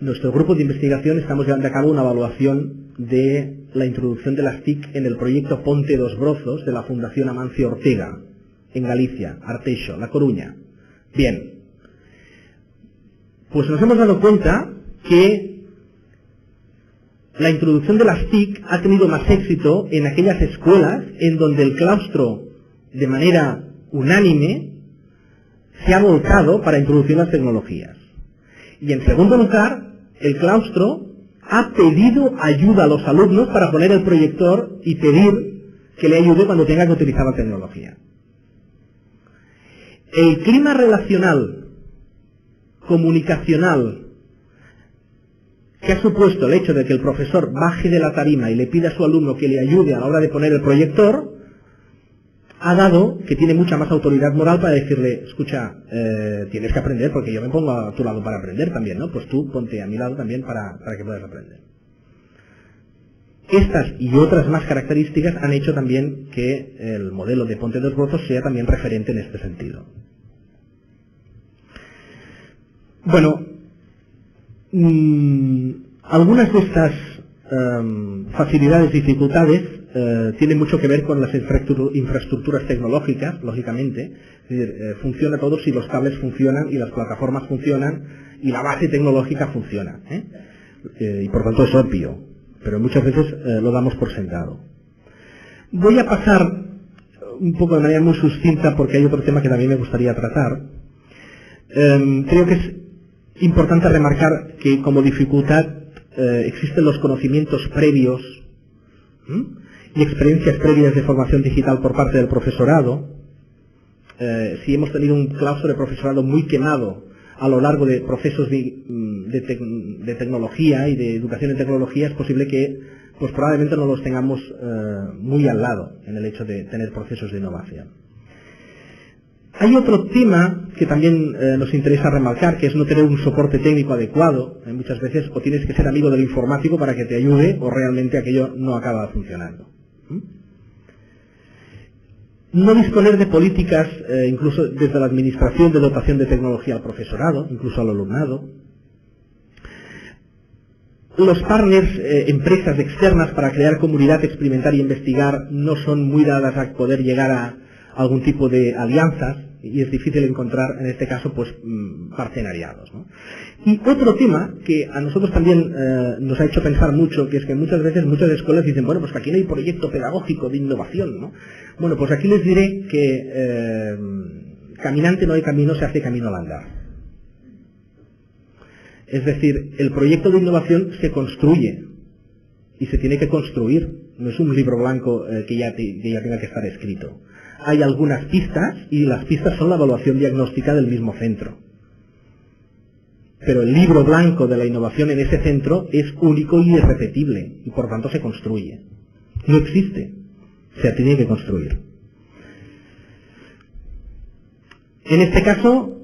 nuestro grupo de investigación estamos llevando a cabo una evaluación de la introducción de las TIC en el proyecto Ponte dos Brozos de la Fundación Amancio Ortega, en Galicia, Arteixo, La Coruña. Bien, pues nos hemos dado cuenta que la introducción de las TIC ha tenido más éxito en aquellas escuelas en donde el claustro, de manera unánime, se ha volcado para introducir las tecnologías. Y en segundo lugar, el claustro ha pedido ayuda a los alumnos para poner el proyector y pedir que le ayude cuando tenga que utilizar la tecnología. El clima relacional, comunicacional, que ha supuesto el hecho de que el profesor baje de la tarima y le pida a su alumno que le ayude a la hora de poner el proyector, ha dado que tiene mucha más autoridad moral para decirle, escucha, tienes que aprender porque yo me pongo a tu lado para aprender también, ¿no? Pues tú ponte a mi lado también para que puedas aprender. Estas y otras más características han hecho también que el modelo de Ponte dos Brozos sea también referente en este sentido. Bueno, algunas de estas facilidades y dificultades tienen mucho que ver con las infraestructuras tecnológicas, lógicamente. Es decir, funciona todo si los cables funcionan y las plataformas funcionan y la base tecnológica funciona, y por tanto es obvio, pero muchas veces lo damos por sentado. Voy a pasar un poco de manera muy sucinta porque hay otro tema que también me gustaría tratar. Creo que es importante remarcar que como dificultad existen los conocimientos previos y experiencias previas de formación digital por parte del profesorado. Si hemos tenido un claustro de profesorado muy quemado a lo largo de procesos de tecnología y de educación en tecnología, es posible que pues probablemente no los tengamos muy al lado en el hecho de tener procesos de innovación. Hay otro tema que también nos interesa remarcar, que es no tener un soporte técnico adecuado. Muchas veces o tienes que ser amigo del informático para que te ayude o realmente aquello no acaba funcionando. No disponer de políticas, incluso desde la administración, de dotación de tecnología al profesorado, incluso al alumnado. Los partners, empresas externas para crear comunidad, experimentar y investigar, no son muy dadas a poder llegar a algún tipo de alianzas y es difícil encontrar, en este caso, pues partenariados, ¿no? Y otro tema que a nosotros también nos ha hecho pensar mucho, que es que muchas veces muchas escuelas dicen, bueno, pues que aquí no hay proyecto pedagógico de innovación, ¿no? Bueno, pues aquí les diré que caminante no hay camino, se hace camino al andar. Es decir, el proyecto de innovación se construye y se tiene que construir, no es un libro blanco que ya tenga que estar escrito. Hay algunas pistas y las pistas son la evaluación diagnóstica del mismo centro. Pero el libro blanco de la innovación en ese centro es único y irrepetible y por tanto se construye. No existe, se tiene que construir. En este caso,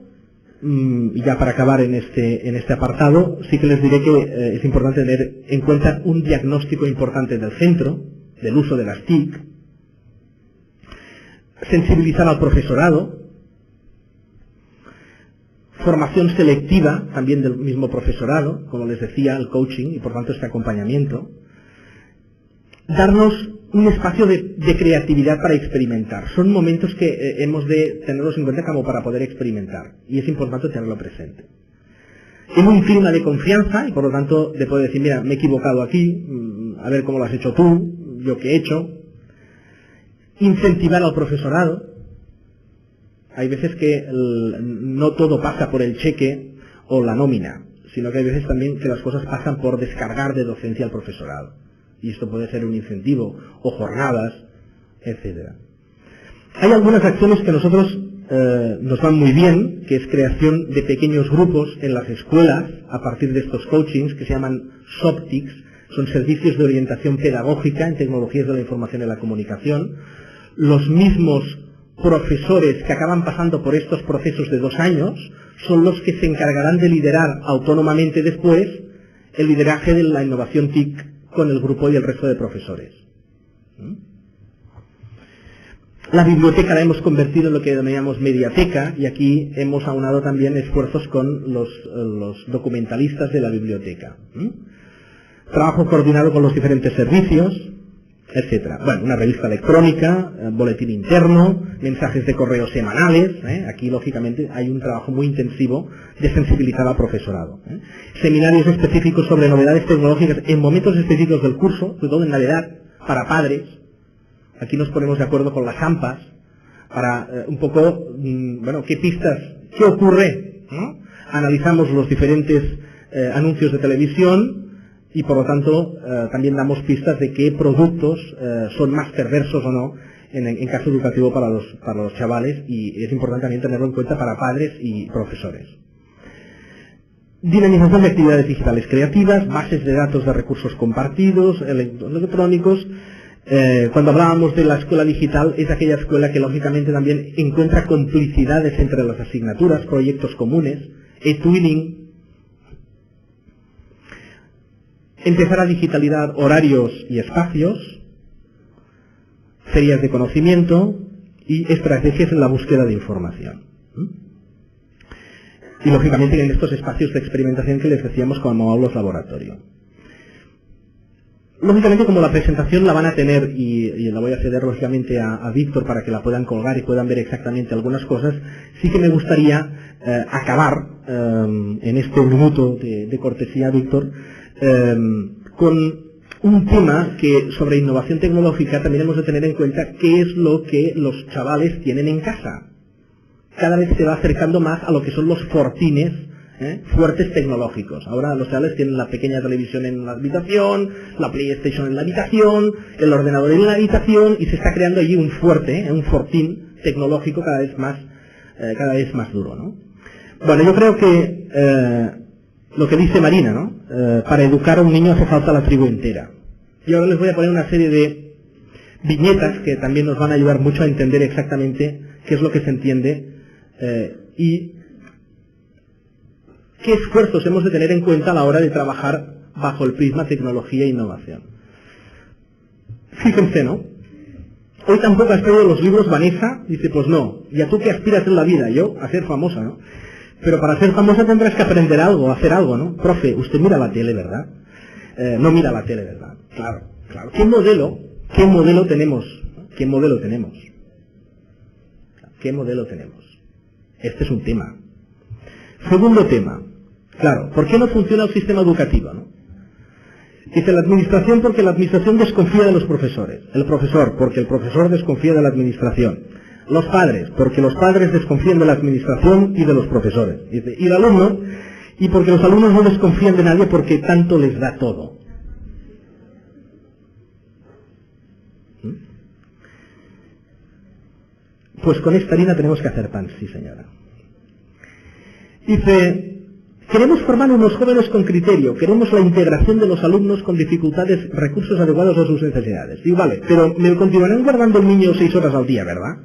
ya para acabar en este apartado, sí que les diré que es importante tener en cuenta un diagnóstico importante del centro, del uso de las TIC, sensibilizar al profesorado, formación selectiva también del mismo profesorado, como les decía, el coaching y por tanto este acompañamiento, darnos un espacio de creatividad para experimentar. Son momentos que hemos de tenerlos en cuenta como para poder experimentar y es importante tenerlo presente. En un clima de confianza y por lo tanto de poder decir, mira, me he equivocado aquí, a ver cómo lo has hecho tú, yo qué he hecho. Incentivar al profesorado. Hay veces que no todo pasa por el cheque o la nómina, sino que hay veces también que las cosas pasan por descargar de docencia al profesorado. Y esto puede ser un incentivo, o jornadas, etc. Hay algunas acciones que a nosotros nos van muy bien, que es creación de pequeños grupos en las escuelas, a partir de estos coachings, que se llaman SOPTICs, son servicios de orientación pedagógica en tecnologías de la información y la comunicación. Los mismos profesores que acaban pasando por estos procesos de 2 años son los que se encargarán de liderar autónomamente después el lideraje de la innovación TIC con el grupo y el resto de profesores. La biblioteca la hemos convertido en lo que denominamos mediateca, y aquí hemos aunado también esfuerzos con los documentalistas de la biblioteca. Trabajo coordinado con los diferentes servicios, etcétera. Bueno, una revista electrónica, boletín interno, mensajes de correo semanales. Aquí, lógicamente, hay un trabajo muy intensivo de sensibilizar al profesorado. Seminarios específicos sobre novedades tecnológicas en momentos específicos del curso, sobre todo en Navidad, para padres. Aquí nos ponemos de acuerdo con las AMPAs para un poco, bueno, qué pistas, qué ocurre, ¿no? Analizamos los diferentes anuncios de televisión y, por lo tanto, también damos pistas de qué productos son más perversos o no en caso educativo para los chavales, y es importante también tenerlo en cuenta para padres y profesores. Dinamización de actividades digitales creativas, bases de datos de recursos compartidos, electrónicos. Cuando hablábamos de la escuela digital, es aquella escuela que lógicamente también encuentra complicidades entre las asignaturas, proyectos comunes, e-twinning. Empezar a digitalizar horarios y espacios, ferias de conocimiento y estrategias en la búsqueda de información. Y lógicamente en estos espacios de experimentación que les decíamos como aulas laboratorio. Lógicamente, como la presentación la van a tener, y la voy a ceder lógicamente a Víctor para que la puedan colgar y puedan ver exactamente algunas cosas, sí que me gustaría acabar en este minuto de cortesía, Víctor, con un tema que sobre innovación tecnológica también hemos de tener en cuenta qué es lo que los chavales tienen en casa. Cada vez se va acercando más a lo que son los fortines, fuertes tecnológicos. Ahora los chavales tienen la pequeña televisión en la habitación, la PlayStation en la habitación, el ordenador en la habitación, y se está creando allí un fuerte, un fortín tecnológico cada vez más duro, ¿no? Bueno, yo creo que lo que dice Marina, ¿no? Para educar a un niño hace falta la tribu entera. Y ahora les voy a poner una serie de viñetas que también nos van a ayudar mucho a entender exactamente qué es lo que se entiende y qué esfuerzos hemos de tener en cuenta a la hora de trabajar bajo el prisma tecnología e innovación. Fíjense, ¿no? Hoy tampoco has traído los libros, Vanessa. Dice, pues no. ¿Y a tú qué aspiras en la vida? Yo, a ser famosa, ¿no? Pero para ser famosa tendrás que aprender algo, hacer algo, ¿no? Profe, usted mira la tele, ¿verdad? No mira la tele, ¿verdad? Claro, claro. ¿Qué modelo tenemos? ¿Qué modelo tenemos? ¿Qué modelo tenemos? Este es un tema. Segundo tema. Claro, ¿por qué no funciona el sistema educativo, no? Dice la administración porque la administración desconfía de los profesores. El profesor porque el profesor desconfía de la administración. Los padres porque los padres desconfían de la administración y de los profesores. Dice, y el alumno, y porque los alumnos no desconfían de nadie porque tanto les da todo. Pues con esta harina tenemos que hacer pan, sí señora. Dice, queremos formar unos jóvenes con criterio, queremos la integración de los alumnos con dificultades, recursos adecuados a sus necesidades. Y vale, pero me continuarán guardando el niño 6 horas al día, ¿verdad?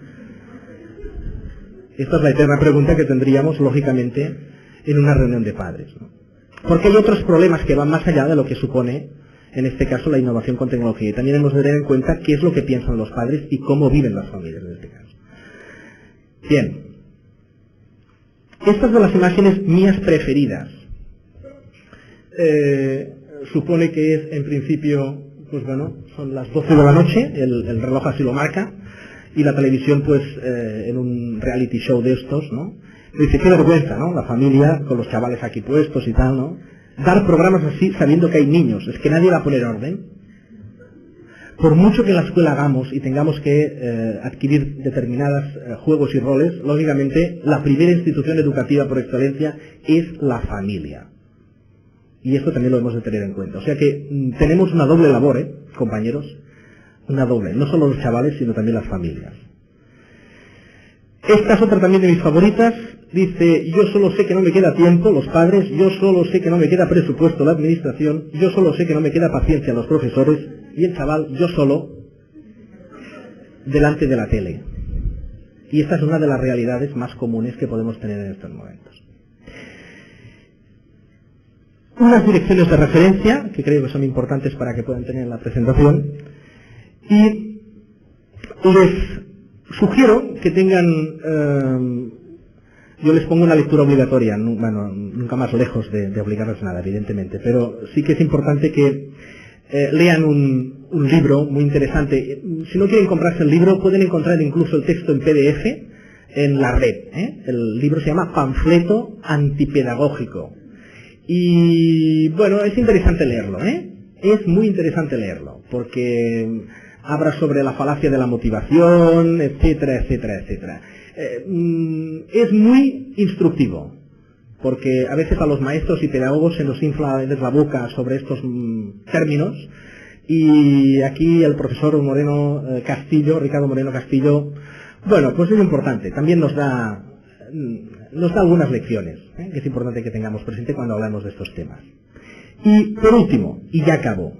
Esta es la eterna pregunta que tendríamos, lógicamente, en una reunión de padres, ¿no? Porque hay otros problemas que van más allá de lo que supone, en este caso, la innovación con tecnología. Y también hemos de tener en cuenta qué es lo que piensan los padres y cómo viven las familias en este caso. Bien. Estas son las imágenes mías preferidas. Supone que es, en principio, pues bueno, son las 12 de la noche, el reloj así lo marca, y la televisión, pues, en un reality show de estos, ¿no? Dice, qué vergüenza, ¿no? La familia con los chavales aquí puestos y tal, ¿no? Dar programas así sabiendo que hay niños, es que nadie va a poner orden. Por mucho que en la escuela hagamos y tengamos que adquirir determinados juegos y roles, lógicamente la primera institución educativa por excelencia es la familia. Y esto también lo hemos de tener en cuenta. O sea que tenemos una doble labor, compañeros, una doble. No solo los chavales, sino también las familias. Esta es otra también de mis favoritas. dice, yo solo sé que no me queda tiempo, los padres, yo solo sé que no me queda presupuesto, la administración, yo solo sé que no me queda paciencia, los profesores, y el chaval, yo solo, delante de la tele. Y esta es una de las realidades más comunes que podemos tener en estos momentos. Unas direcciones de referencia, que creo que son importantes para que puedan tener en la presentación, y les sugiero que tengan, yo les pongo una lectura obligatoria, bueno, nunca más lejos de obligarles nada, evidentemente, pero sí que es importante que lean un libro muy interesante. Si no quieren comprarse el libro, pueden encontrar incluso el texto en PDF en la red. El libro se llama Panfleto Antipedagógico. Y bueno, es interesante leerlo, es muy interesante leerlo, porque habla sobre la falacia de la motivación, etcétera, etcétera, etcétera. Es muy instructivo, porque a veces a los maestros y pedagogos se nos infla la boca sobre estos términos, y aquí el profesor Ricardo Moreno Castillo, bueno, pues es importante, también nos da algunas lecciones, que es importante que tengamos presente cuando hablamos de estos temas. Y por último, y ya acabo,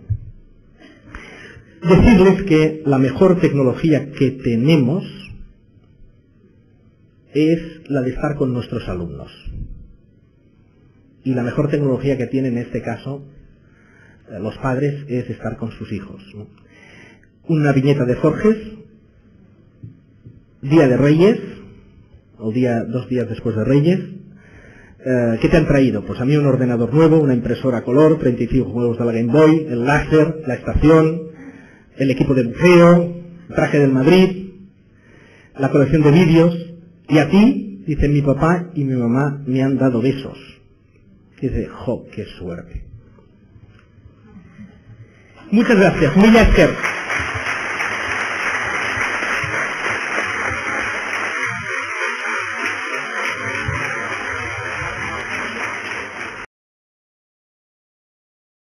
decirles que la mejor tecnología que tenemos es la de estar con nuestros alumnos. Y la mejor tecnología que tienen en este caso los padres es estar con sus hijos. Una viñeta de Forges, Día de Reyes, o 2 días después de Reyes. ¿Qué te han traído? Pues a mí un ordenador nuevo, una impresora a color, 35 juegos de la Game Boy, el láser, la estación, el equipo de buceo, el traje del Madrid, la colección de vídeos. Y a ti, dicen, mi papá y mi mamá me han dado besos. Dice, ¡jo, qué suerte! Muchas gracias. Mila Esker.